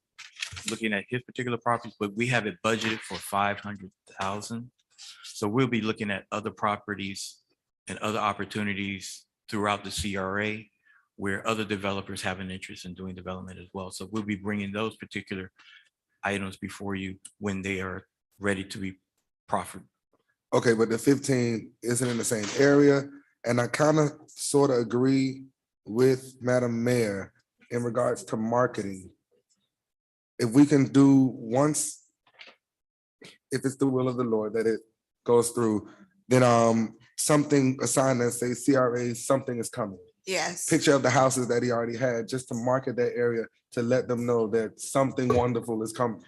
looking at his particular properties, but we have it budgeted for 500,000. So we'll be looking at other properties and other opportunities throughout the CRA where other developers have an interest in doing development as well. So we'll be bringing those particular items before you when they are ready to be proffered. Okay, but the 15 isn't in the same area. And I kind of sort of agree with Madam Mayor in regards to marketing. If we can do once, if it's the will of the Lord that it goes through, then something assigned that say CRA, something is coming. Yes. Picture of the houses that he already had, just to market that area, to let them know that something wonderful is coming.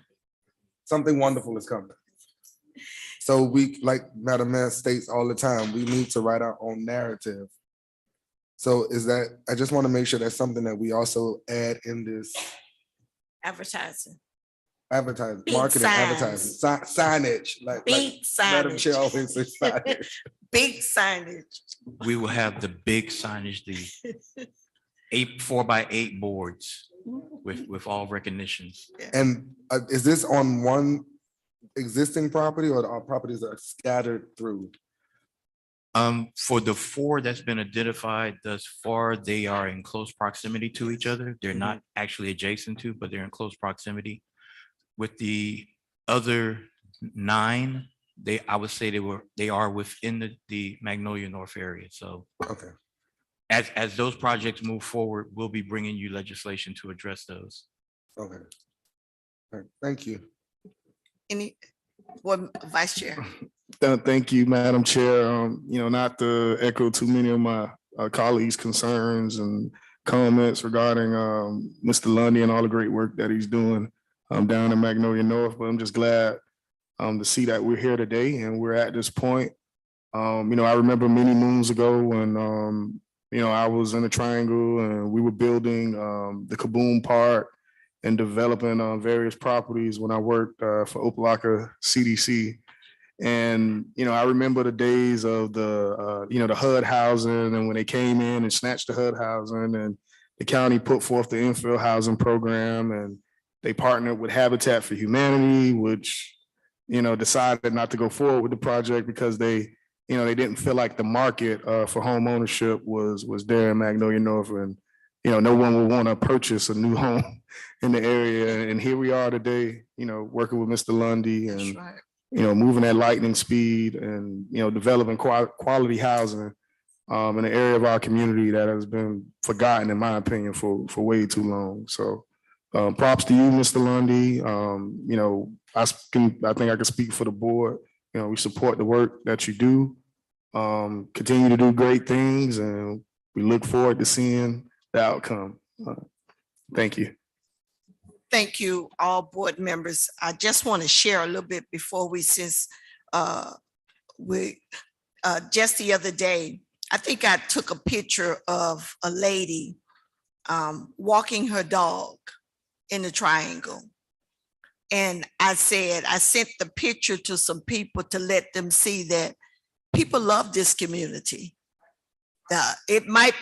Something wonderful is coming. So we, like Madam Mayor states all the time, we need to write our own narrative. So I just want to make sure that's something that we also add in this Advertising. advertising, Big marketing, signs. advertising, signage, like Big Madam Chair signage. always says signage. Big signage. We will have the big signage, the 4x8 boards with all recognitions. And is this on one existing property, or are properties that are scattered through? For the 4 that's been identified thus far, they are in close proximity to each other. They're not actually adjacent to, but they're in close proximity. With the other 9, I would say they are within the Magnolia North area. So Okay. as those projects move forward, we'll be bringing you legislation to address those. Okay. All right, thank you. Vice Chair? Thank you, Madam Chair. Not to echo too many of my colleagues' concerns and comments regarding Mr. Lundy and all the great work that he's doing down in Magnolia North, but I'm just glad to see that we're here today and we're at this point. I remember many moons ago when I was in the Triangle and we were building the Kaboom Park and developing various properties when I worked for Opa-locka CDC. And, I remember the days of the HUD housing, and when they came in and snatched the HUD housing, and the county put forth the infill housing program, and they partnered with Habitat for Humanity, which, decided not to go forward with the project because they didn't feel like the market for home ownership was there in Magnolia North, and, no one would want to purchase a new home in the area. And here we are today, working with Mr. Lundy That's and, right. moving at lightning speed and, developing quality housing in an area of our community that has been forgotten, in my opinion, for way too long. So props to you, Mr. Lundy. I think I can speak for the board. We support the work that you do. Continue to do great things, and we look forward to seeing the outcome. Thank you. Thank you, all board members. I just want to share a little bit before just the other day, I think I took a picture of a lady walking her dog in the Triangle. And I sent the picture to some people to let them see that people love this community. It might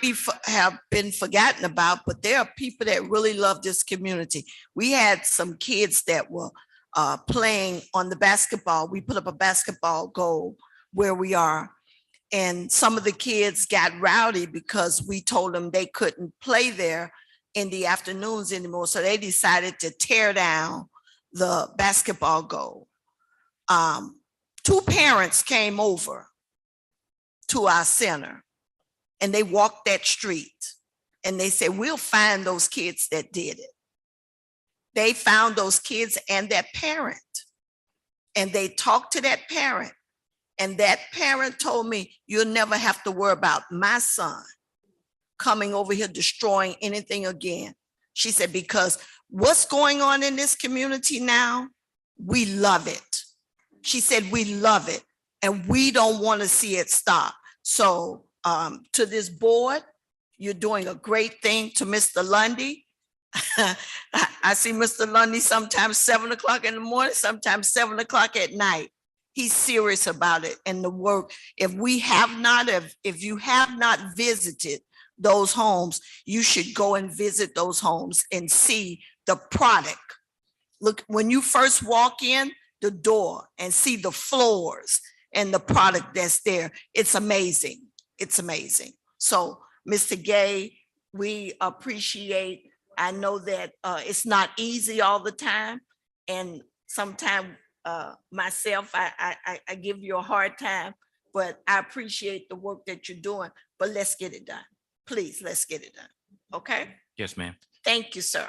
have been forgotten about, but there are people that really love this community. We had some kids that were playing on the basketball. We put up a basketball goal where we are. And some of the kids got rowdy because we told them they couldn't play there in the afternoons anymore. So they decided to tear down the basketball goal. 2 parents came over to our center and they walked that street and they said, we'll find those kids that did it. They found those kids and that parent, and they talked to that parent, and that parent told me, you'll never have to worry about my son coming over here destroying anything again. She said, because what's going on in this community now, we love it. She said, we love it and we don't want to see it stop. So to this board, you're doing a great thing. To Mr. Lundy, I see Mr. Lundy sometimes 7 o'clock in the morning, sometimes 7 o'clock at night. He's serious about it and the work. If you have not visited those homes, you should go and visit those homes and see the product. Look, when you first walk in the door and see the floors and the product that's there, it's amazing. It's amazing. So, Mr. Gay, we appreciate, I know that it's not easy all the time. And sometimes myself, I give you a hard time, but I appreciate the work that you're doing, but let's get it done. Please, let's get it done. Okay? Yes, ma'am. Thank you, sir.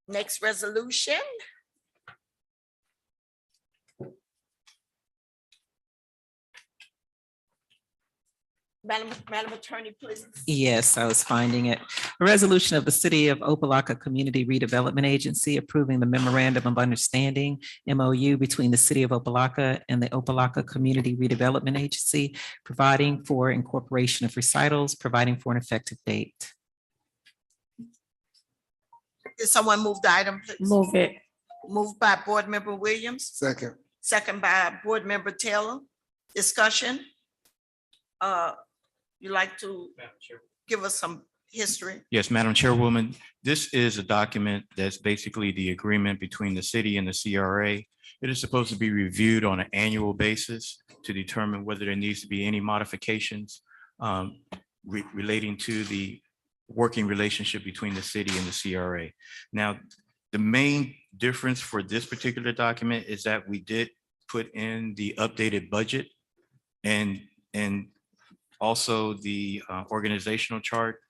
Next resolution. Madam Attorney, please. Yes, I was finding it. A resolution of the City of Opa-locka Community Redevelopment Agency approving the memorandum of understanding MOU between the City of Opa-locka and the Opa-locka Community Redevelopment Agency, providing for incorporation of recitals, providing for an effective date. Did someone move the item, please? Move it. Moved by Board Member Williams, Second. second by Board Member Taylor. Discussion. You like to give us some history? Yes, Madam Chairwoman, this is a document that's basically the agreement between the city and the CRA. It is supposed to be reviewed on an annual basis to determine whether there needs to be any modifications relating to the working relationship between the city and the CRA. Now, the main difference for this particular document is that we did put in the updated budget and also the organizational chart.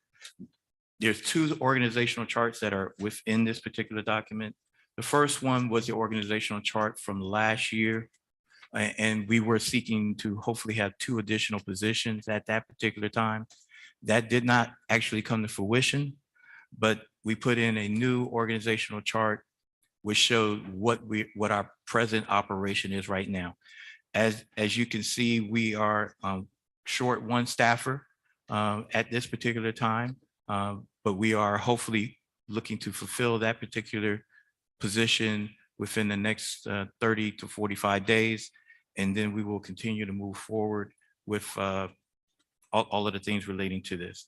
There's 2 organizational charts that are within this particular document. The first one was the organizational chart from last year. And we were seeking to hopefully have 2 additional positions at that particular time. That did not actually come to fruition, but we put in a new organizational chart which showed what our present operation is right now. As you can see, we are short 1 staffer. at this particular time. But we are hopefully looking to fulfill that particular position within the next 30 to 45 days. And then we will continue to move forward with all of the things relating to this.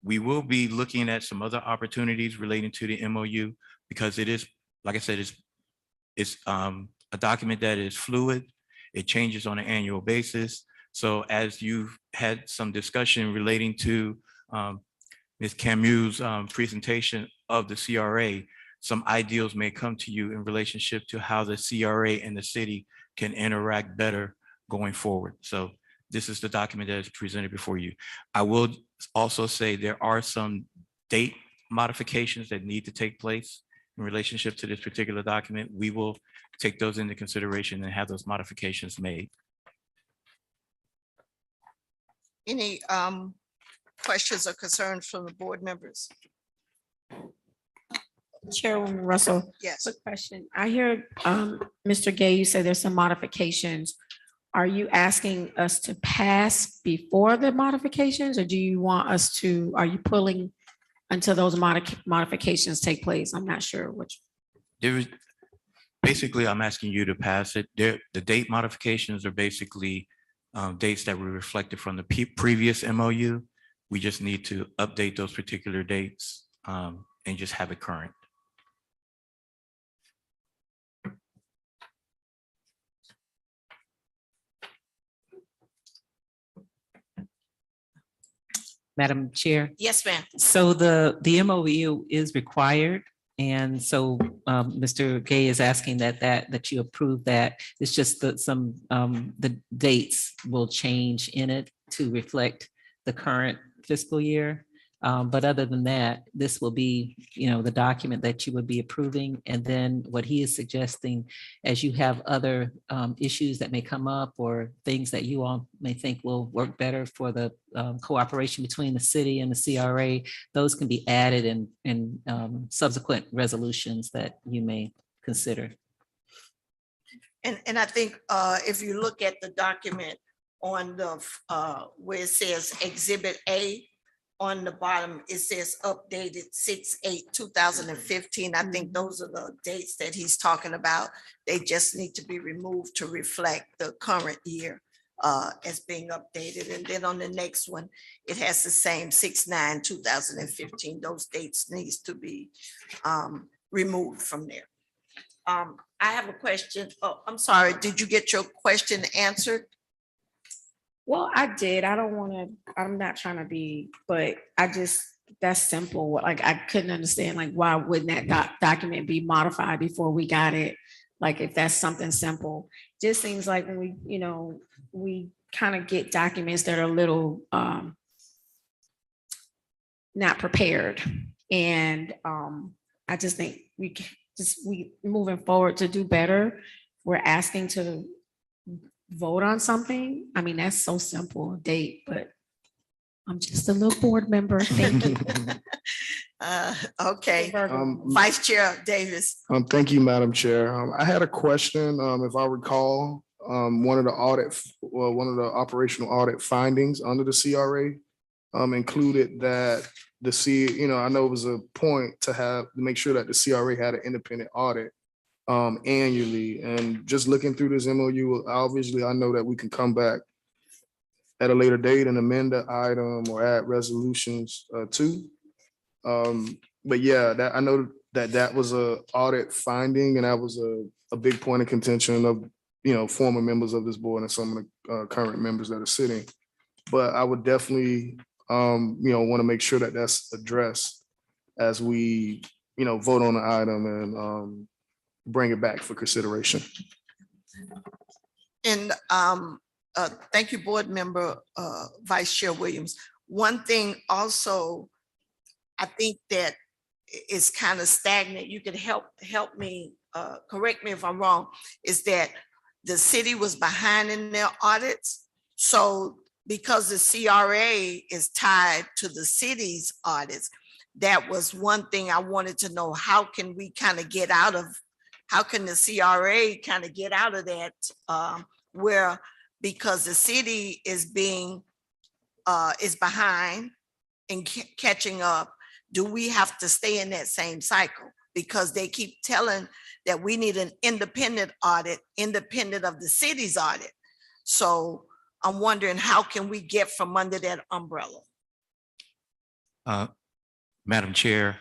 We will be looking at some other opportunities relating to the MOU because it is, like I said, it's a document that is fluid. It changes on an annual basis. So as you've had some discussion relating to Ms. Camus' presentation of the CRA, some ideals may come to you in relationship to how the CRA and the city can interact better going forward. So this is the document that is presented before you. I will also say there are some date modifications that need to take place in relationship to this particular document. We will take those into consideration and have those modifications made. Any questions or concerns from the board members? Chairwoman Russell, Yes. quick question. I hear Mr. Gay, you say there's some modifications. Are you asking us to pass before the modifications, or do you want us to, are you pulling until those modifications take place? I'm not sure which. Basically, I'm asking you to pass it. The date modifications are basically dates that were reflected from the previous MOU. We just need to update those particular dates and just have it current. Madam Chair. Yes, ma'am. So the MOU is required. And so Mr. Gay is asking that you approve that. It's just that the dates will change in it to reflect the current fiscal year. But other than that, this will be, the document that you would be approving. And then what he is suggesting, as you have other issues that may come up or things that you all may think will work better for the cooperation between the city and the CRA, those can be added in subsequent resolutions that you may consider. And I think if you look at the document on the where it says Exhibit A, on the bottom, it says updated 6/8/2015. I think those are the dates that he's talking about. They just need to be removed to reflect the current year as being updated. And then on the next one, it has the same 6/9/2015. Those dates needs to be removed from there. I have a question. Oh, I'm sorry. Did you get your question answered? Well, I did. I don't want to, I'm not trying to be, but that's simple. Like, I couldn't understand, like, why wouldn't that document be modified before we got it? Like, if that's something simple, just seems like when we kind of get documents that are a little not prepared. And I just think we moving forward to do better. We're asking to vote on something. I mean, that's so simple, date, but I'm just a little board member. Thank you. Okay, Vice Chair Davis. Thank you, Madam Chair. I had a question. If I recall, one of the operational audit findings under the CRA included that I know it was a point to make sure that the CRA had an independent audit annually. And just looking through this MOU, obviously, I know that we can come back at a later date and amend the item or add resolutions too. But yeah, I know that was a audit finding, and that was a big point of contention of former members of this board and some of the current members that are sitting. But I would definitely want to make sure that that's addressed as we vote on the item and bring it back for consideration. And thank you, Board Member Vice Chair Williams. One thing also, I think that is kind of stagnant. You could help me, correct me if I'm wrong, is that the city was behind in their audits. So because the CRA is tied to the city's audits, that was one thing I wanted to know. How can we kind of get out of, how can the CRA kind of get out of that where, because the city is being is behind in catching up, do we have to stay in that same cycle? Because they keep telling that we need an independent audit, independent of the city's audit. So I'm wondering, how can we get from under that umbrella? Madam Chair,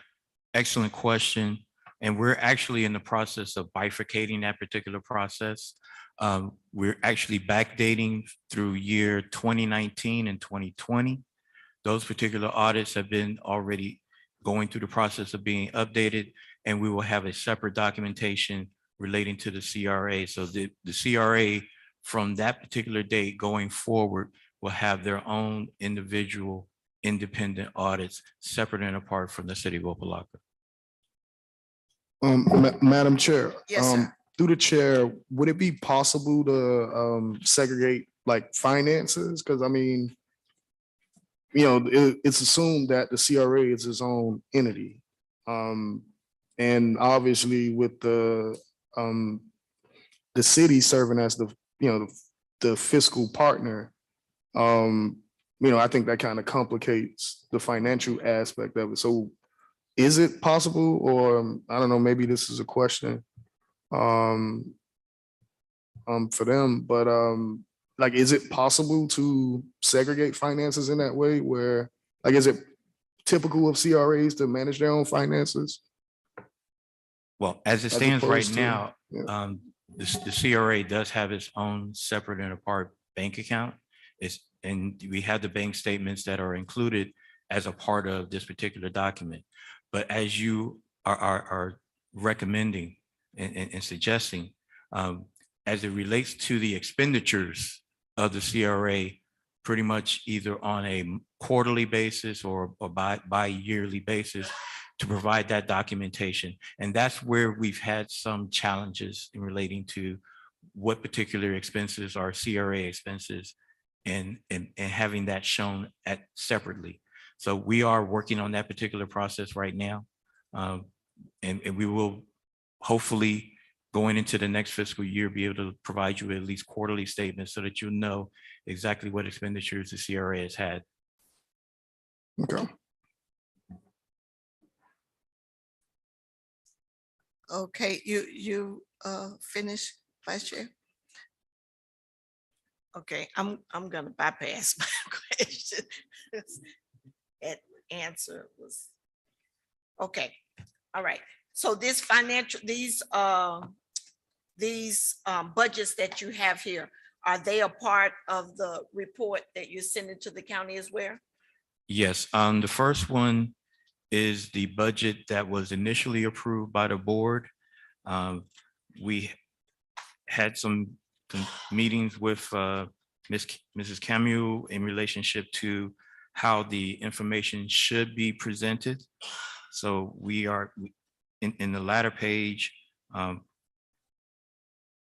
excellent question. And we're actually in the process of bifurcating that particular process. We're actually backdating through year 2019 and 2020. Those particular audits have been already going through the process of being updated, and we will have a separate documentation relating to the CRA. So the CRA from that particular date going forward will have their own individual independent audits separate and apart from the city of Opa-locka. Madam Chair. Yes, sir. Through the chair, would it be possible to segregate like finances? Because I mean, you know, it's assumed that the CRA is its own entity. And obviously with the city serving as the, you know, the fiscal partner, you know, I think that kind of complicates the financial aspect of it. So is it possible, or I don't know, maybe this is a question for them, but like, is it possible to segregate finances in that way where, like, is it typical of CRAs to manage their own finances? Well, as it As stands right opposed to- now, yeah. the CRA does have its own separate and apart bank account. And we have the bank statements that are included as a part of this particular document. But as you are recommending and suggesting, as it relates to the expenditures of the CRA, pretty much either on a quarterly basis or bi-yearly basis, to provide that documentation. And that's where we've had some challenges in relating to what particular expenses are CRA expenses and having that shown separately. So we are working on that particular process right now. And we will hopefully, going into the next fiscal year, be able to provide you at least quarterly statements so that you know exactly what expenditures the CRA has had. Okay. Okay, you finish, Vice Chair? Okay, I'm gonna bypass my question. That answer was, okay, all right. So this these budgets that you have here, are they a part of the report that you send it to the county as well? Yes, the first one is the budget that was initially approved by the board. We had some meetings with Mrs. Camus in relationship to how the information should be presented. So we are in the latter page,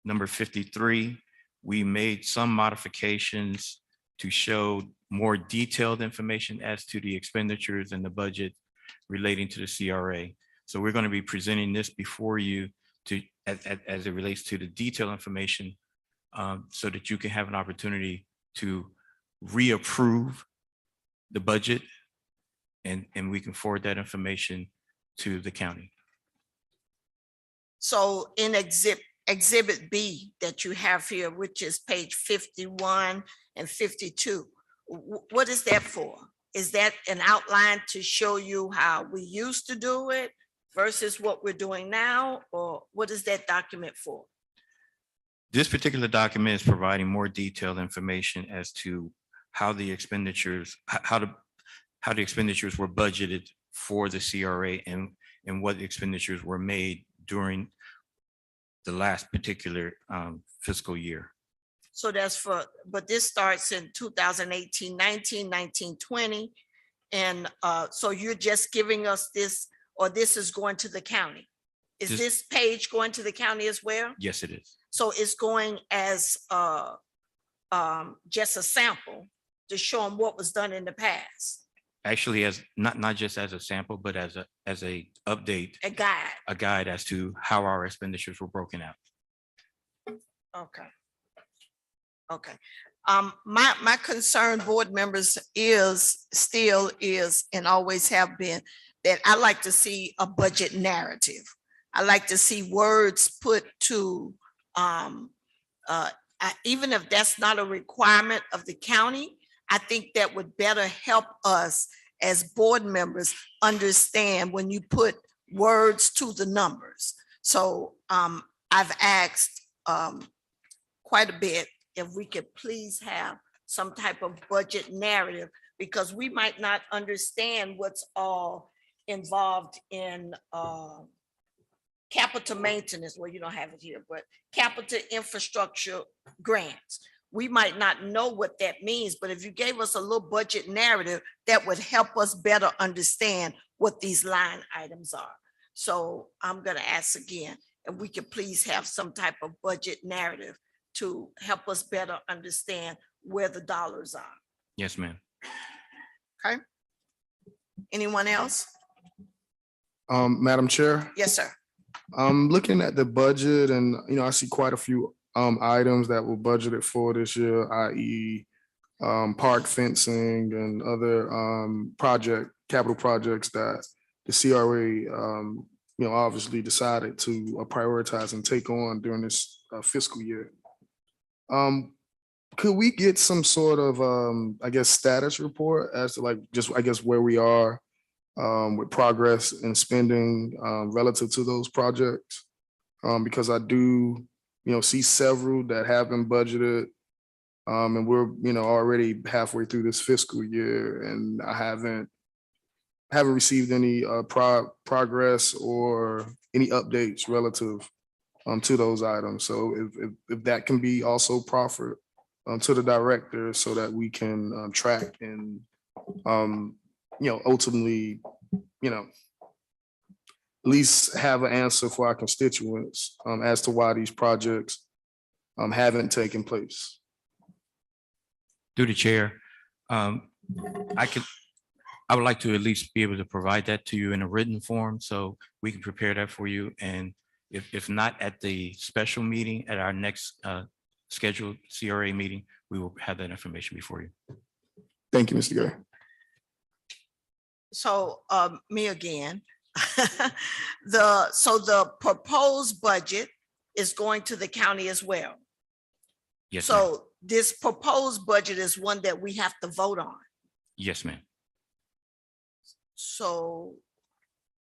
number 53, we made some modifications to show more detailed information as to the expenditures and the budget relating to the CRA. So we're going to be presenting this before you as it relates to the detailed information, so that you can have an opportunity to reapprove the budget and we can forward that information to the county. So in exhibit B that you have here, which is page 51 and 52, what is that for? Is that an outline to show you how we used to do it versus what we're doing now? Or what is that document for? This particular document is providing more detailed information as to how the expenditures, how the expenditures were budgeted for the CRA and what expenditures were made during the last particular fiscal year. So that's for, but this starts in 2018, 19, 19, 20. And so you're just giving us this, or this is going to the county? Is this page going to the county as well? Yes, it is. So it's going as just a sample to show them what was done in the past? Actually, as not just as a sample, but as a update, A guide? a guide as to how our expenditures were broken out. Okay. Okay. My concern, board members, still is, and always have been, that I like to see a budget narrative. I like to see words put to, even if that's not a requirement of the county, I think that would better help us as board members understand when you put words to the numbers. So I've asked quite a bit if we could please have some type of budget narrative, because we might not understand what's all involved in capital maintenance. Well, you don't have it here, but capital infrastructure grants. We might not know what that means, but if you gave us a little budget narrative, that would help us better understand what these line items are. So I'm gonna ask again, if we could please have some type of budget narrative to help us better understand where the dollars are. Yes, ma'am. Okay. Anyone else? Madam Chair, Yes, sir. I'm looking at the budget and, I see quite a few items that were budgeted for this year, i.e. Park fencing and other capital projects that the CRA, obviously decided to prioritize and take on during this fiscal year. Could we get some sort of, status report as to just where we are with progress and spending relative to those projects? Because I do, see several that have been budgeted, and we're, already halfway through this fiscal year, and I haven't received any progress or any updates relative to those items. So if that can be also proffered to the director so that we can track and ultimately, at least have an answer for our constituents as to why these projects haven't taken place. Through the chair, I would like to at least be able to provide that to you in a written form so we can prepare that for you. And if not at the special meeting, at our next scheduled CRA meeting, we will have that information before you. Thank you, Mr. Gray. So me again. The proposed budget is going to the county as well. Yes, ma'am. So this proposed budget is one that we have to vote on. Yes, ma'am. So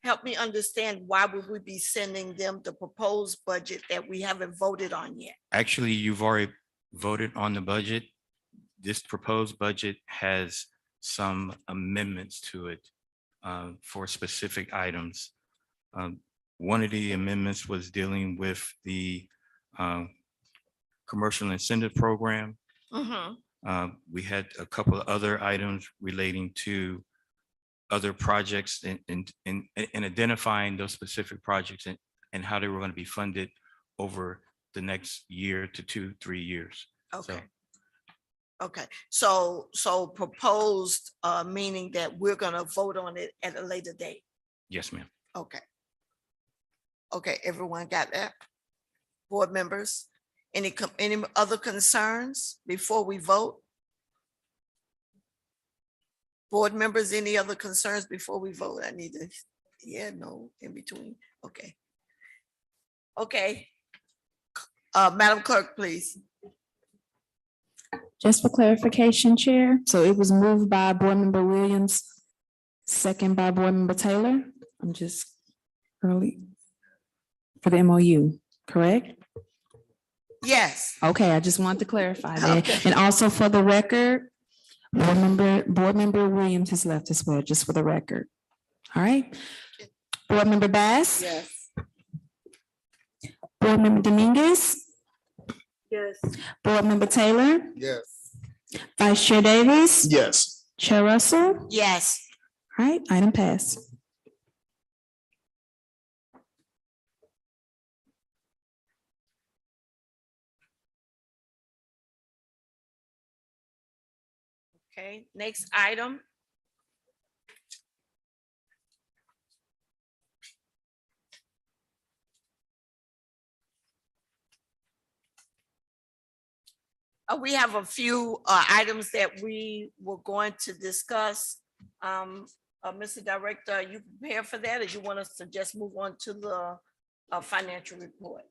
help me understand, why would we be sending them the proposed budget that we haven't voted on yet? Actually, you've already voted on the budget. This proposed budget has some amendments to it for specific items. One of the amendments was dealing with the commercial incentive program. We had a couple of other items relating to other projects and identifying those specific projects and how they were going to be funded over the next year to 2-3 years. Okay. Okay, so proposed, meaning that we're gonna vote on it at a later date. Yes, ma'am. Okay. Okay, everyone got that? Board members, any other concerns before we vote? Board members, any other concerns before we vote? I need to, no, in between. Okay. Okay. Madam Clerk, please. Just for clarification, Chair, so it was moved by Board Member Williams, second by Board Member Taylor. I'm just early for the MOU, correct? Yes. Okay, I just want to clarify that. Okay. And also for the record, Board Member Williams has left as well, just for the record. All right. Board Member Bass? Yes. Board Member Dominguez? Yes. Board Member Taylor? Yes. Vice Chair Davis? Yes. Chair Russell? Yes. All right, item passed. Okay, next item. We have a few items that we were going to discuss. Mr. Director, are you prepared for that, or you want us to just move on to the financial report?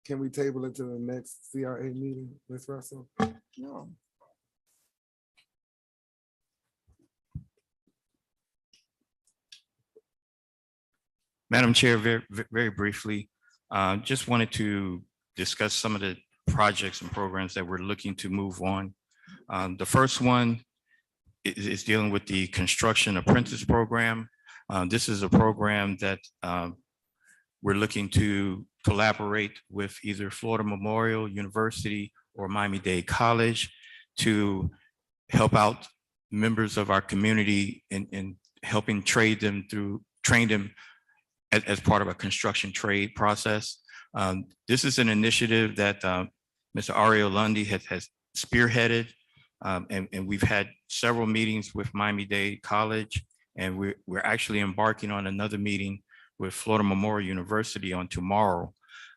Can we table it to the next CRA meeting, Ms. Russell? No. Madam Chair, very briefly, just wanted to discuss some of the projects and programs that we're looking to move on. The first one is dealing with the Construction Apprentice Program. This is a program that we're looking to collaborate with either Florida Memorial University or Miami-Dade College to help out members of our community in helping train them as part of a construction trade process. This is an initiative that Mr. Ario Lundy has spearheaded, and we've had several meetings with Miami-Dade College, and we're actually embarking on another meeting with Florida Memorial University on tomorrow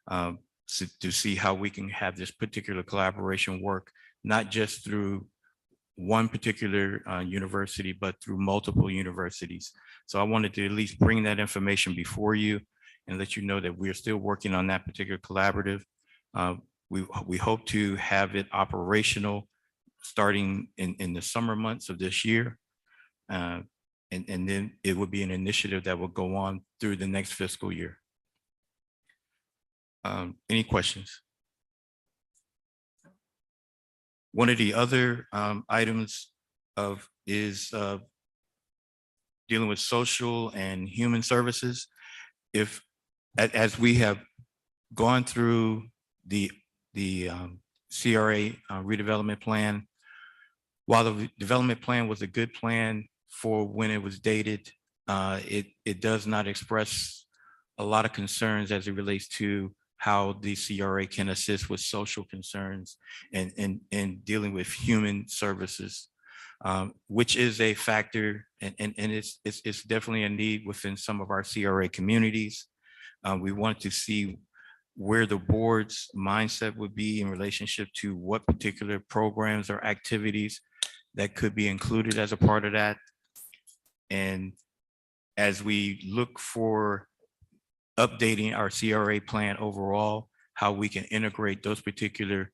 to see how we can have this particular collaboration work, not just through one particular university, but through multiple universities. So I wanted to at least bring that information before you and let you know that we're still working on that particular collaborative. We hope to have it operational starting in the summer months of this year. And then it would be an initiative that will go on through the next fiscal year. Any questions? One of the other items is dealing with social and human services. As we have gone through the CRA redevelopment plan, while the development plan was a good plan for when it was dated, it does not express a lot of concerns as it relates to how the CRA can assist with social concerns and dealing with human services, which is a factor, and it's definitely a need within some of our CRA communities. We want to see where the board's mindset would be in relationship to what particular programs or activities that could be included as a part of that. And as we look for updating our CRA plan overall, how we can integrate those particular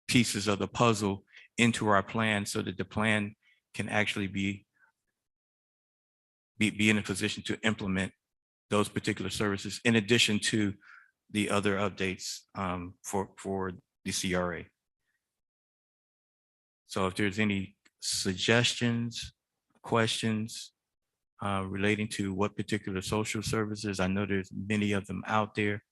pieces of the puzzle into our plan so that the plan can actually be in a position to implement those particular services in addition to the other updates for the CRA. So if there's any suggestions, questions relating to what particular social services, I know there's many of them out there,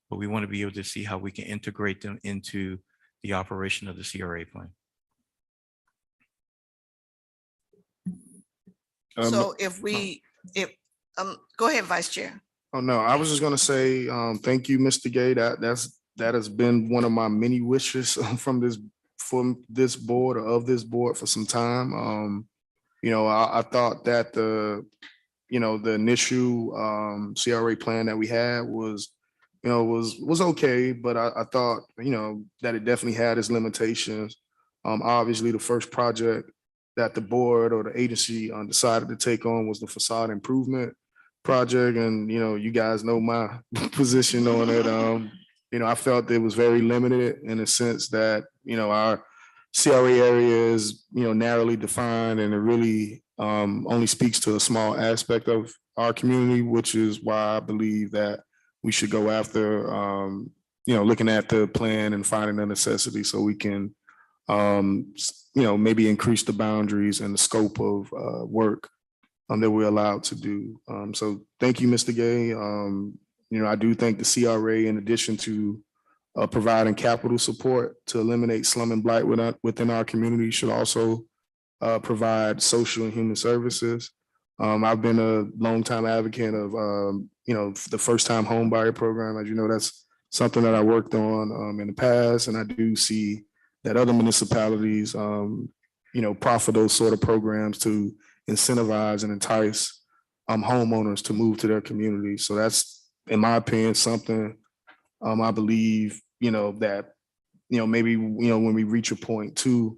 but we want to be able to see how we can integrate them into the operation of the CRA plan. So go ahead, Vice Chair. Oh, no, I was just gonna say, thank you, Mr. Gay. That has been one of my many wishes from this board or of this board for some time. I thought that the initial CRA plan that we had was okay, but I thought, that it definitely had its limitations. Obviously, the first project that the board or the agency decided to take on was the facade improvement project. And, you guys know my position on it. I felt it was very limited in the sense that, our CRA area is, narrowly defined, and it really only speaks to a small aspect of our community, which is why I believe that we should go after, looking at the plan and finding a necessity so we can, maybe increase the boundaries and the scope of work that we're allowed to do. So thank you, Mr. Gay. I do think the CRA, in addition to providing capital support to eliminate slum and blight within our community, should also provide social and human services. I've been a longtime advocate of, the first-time home buyer program. As you know, that's something that I worked on in the past, and I do see that other municipalities, proffer those sort of programs to incentivize and entice homeowners to move to their community. So that's, in my opinion, something I believe that, maybe, when we reach a point to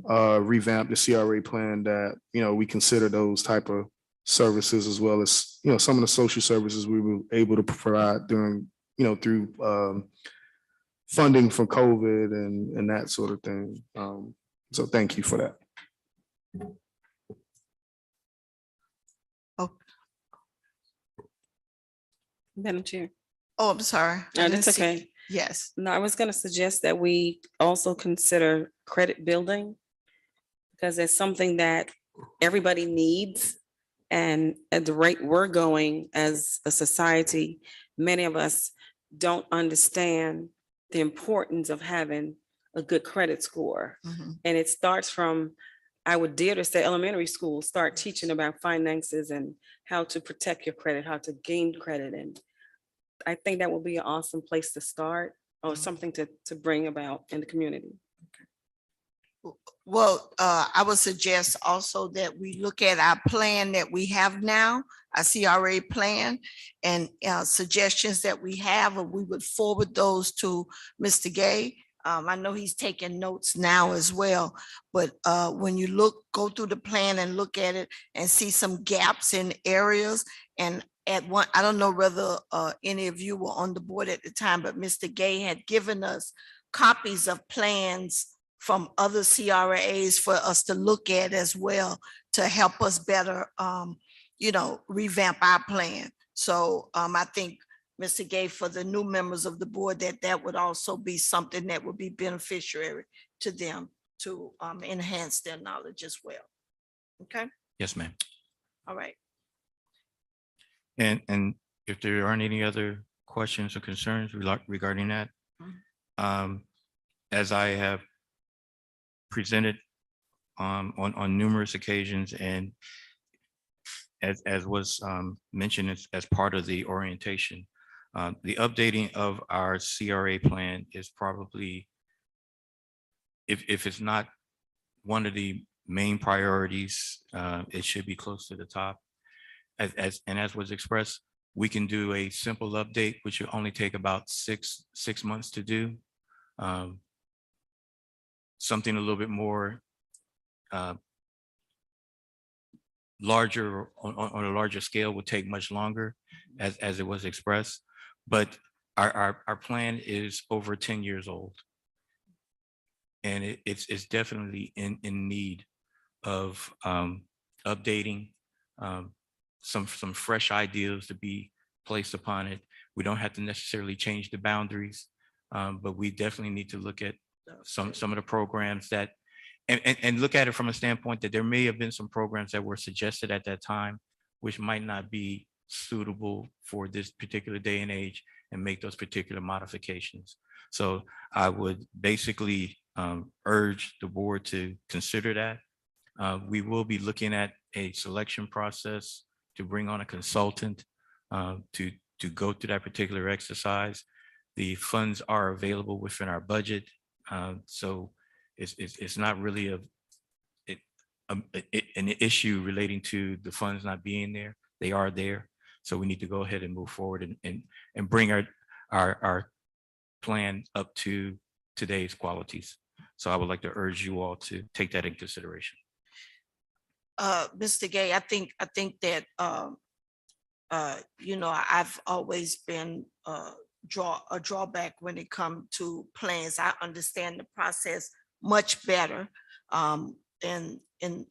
revamp the CRA plan, that, we consider those type of services as well as, some of the social services we were able to provide during, through funding from COVID and that sort of thing. So thank you for that. Madam Chair. Oh, I'm sorry. I No, didn't that's see- okay. Yes. No, I was gonna suggest that we also consider credit building, because it's something that everybody needs. And at the rate we're going as a society, many of us don't understand the importance of having a good credit score. Mhm. And it starts from, I would dare to say, elementary school, start teaching about finances and how to protect your credit, how to gain credit. And I think that will be an awesome place to start, or something to bring about in the community. Well, I would suggest also that we look at our plan that we have now, our CRA plan, and suggestions that we have, and we would forward those to Mr. Gay. I know he's taking notes now as well, but when you go through the plan and look at it and see some gaps in areas, and at one, I don't know whether any of you were on the board at the time, but Mr. Gay had given us copies of plans from other CRAs for us to look at as well, to help us better, revamp our plan. So I think, Mr. Gay, for the new members of the board, that would also be something that would be beneficiary to them to enhance their knowledge as well. Okay, Yes, ma'am. all right. And if there aren't any other questions or concerns regarding that, as I have presented on numerous occasions, and as was mentioned as part of the orientation, the updating of our CRA plan is probably, if it's not one of the main priorities, it should be close to the top. As was expressed, we can do a simple update, which will only take about six months to do. Something a little bit more larger, on a larger scale, would take much longer, as it was expressed. But our plan is over 10 years old. And it's definitely in need of updating, some fresh ideas to be placed upon it. We don't have to necessarily change the boundaries, but we definitely need to look at some of the programs that, and look at it from a standpoint that there may have been some programs that were suggested at that time, which might not be suitable for this particular day and age, and make those particular modifications. So I would basically urge the board to consider that. We will be looking at a selection process to bring on a consultant to go through that particular exercise. The funds are available within our budget. So it's not really an issue relating to the funds not being there. They are there. So we need to go ahead and move forward and bring our plan up to today's qualities. So I would like to urge you all to take that in consideration. Mr. Gay, I think that, I've always been a drawback when it comes to plans. I understand the process much better in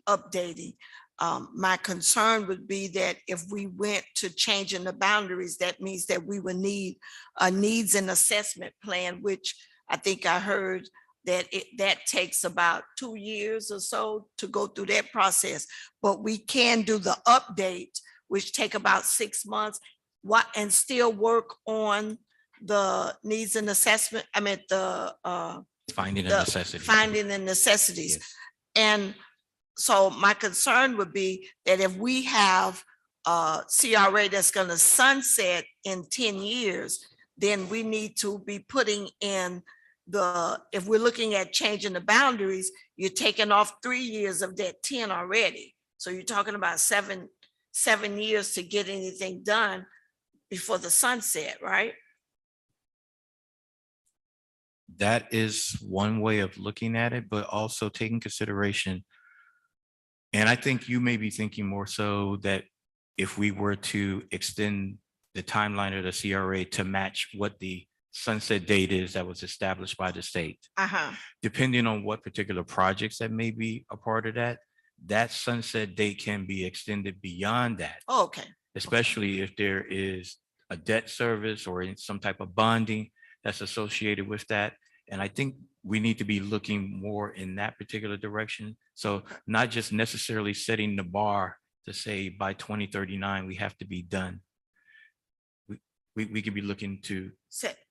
updating. My concern would be that if we went to changing the boundaries, that means that we would need a needs and assessment plan, which I think I heard that takes about 2 years or so to go through that process. But we can do the update, which take about 6 months, and still work on the needs and assessment. I mean, the Finding a necessity. Finding the necessities. Yes. And so my concern would be that if we have a CRA that's going to sunset in 10 years, then we need to be putting in if we're looking at changing the boundaries, you're taking off 3 years of that 10 already. So you're talking about seven years to get anything done before the sunset, right? that is one way of looking at it, but also taking consideration. And I think you may be thinking more so that if we were to extend the timeline of the CRA to match what the sunset date is that was established by the state, depending on what particular projects that may be a part of that, that sunset date can be extended beyond that. Oh, okay. Especially if there is a debt service or some type of bonding that's associated with that. And I think we need to be looking more in that particular direction. So not just necessarily setting the bar to say by 2039, we have to be done. We could be looking to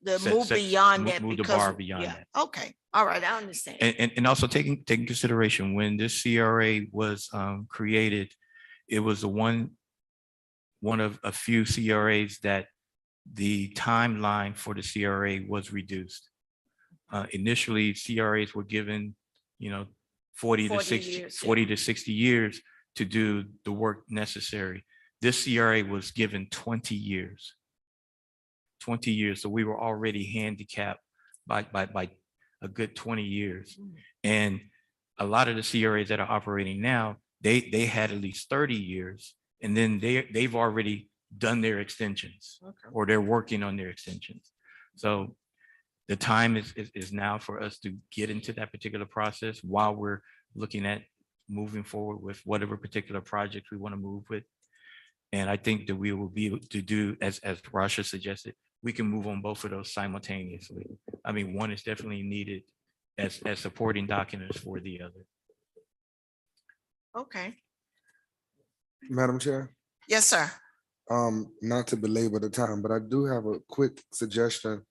Move beyond that. move the because- bar beyond yeah, that. Okay, all right, I understand. And also taking consideration when this CRA was created, it was the one of a few CRAs that the timeline for the CRA was reduced. Initially, CRAs were given, 40 to 40 60, years, 40 to 60 years to do the work necessary. This CRA was given 20 years. 20 years. So we were already handicapped by a good 20 years. And a lot of the CRAs that are operating now, they had at least 30 years. And then they've already done their extensions or they're working on their extensions. So the time is now for us to get into that particular process while we're looking at moving forward with whatever particular project we want to move with. And I think that we will be able to do, as Rasha suggested, we can move on both of those simultaneously. I mean, one is definitely needed as supporting documents for the other. Okay, Madam Chair, yes, sir. not to belabor the time, but I do have a quick suggestion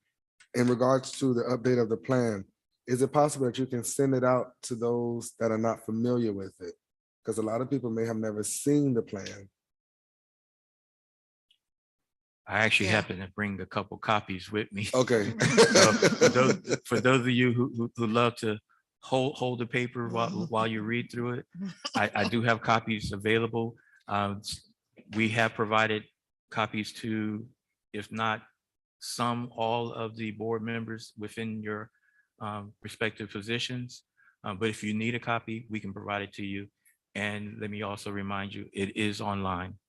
in regards to the update of the plan. Is it possible that you can send it out to those that are not familiar with it? Because a lot of people may have never seen the plan. I actually Yeah. happen to bring a couple copies with me. Okay. So for those of you who love to hold the paper while you read through it, I do have copies available. We have provided copies to, if not some, all of the board members within your respective positions. But if you need a copy, we can provide it to you. And let me also remind you, it is online.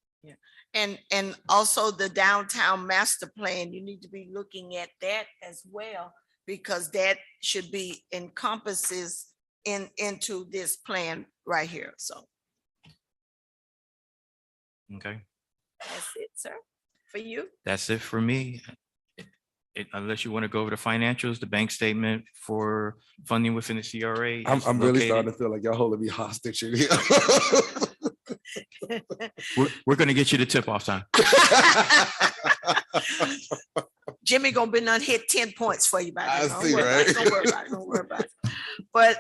And also the downtown master plan, you need to be looking at that as well, because that should be encompasses into this plan right here. So Okay, that's it, sir, for you. that's it for me. Unless you want to go over the financials, the bank statement for funding within the CRA. I'm really starting to feel like y'all holding me hostage in here. We're going to get you the tip off time. Jimmy gonna be done hit 10 points for you by I then. Don't see, worry about it, right? Don't worry about it. Don't worry about it. But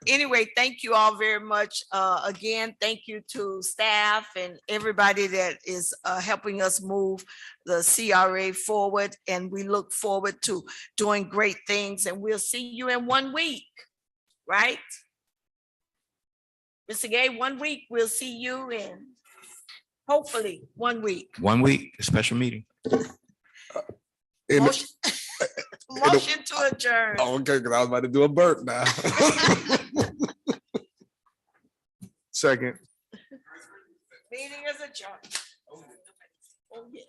anyway, thank you all very much. Again, thank you to staff and everybody that is helping us move the CRA forward. And we look forward to doing great things. And we'll see you in 1 week, right? Mr. Gay, 1 week, we'll see you in hopefully 1 week. 1 week, a special meeting. Motion motion to adjourn. Oh, okay, because I was about to do a burp now. Second. Meeting is adjourned. Oh, yeah.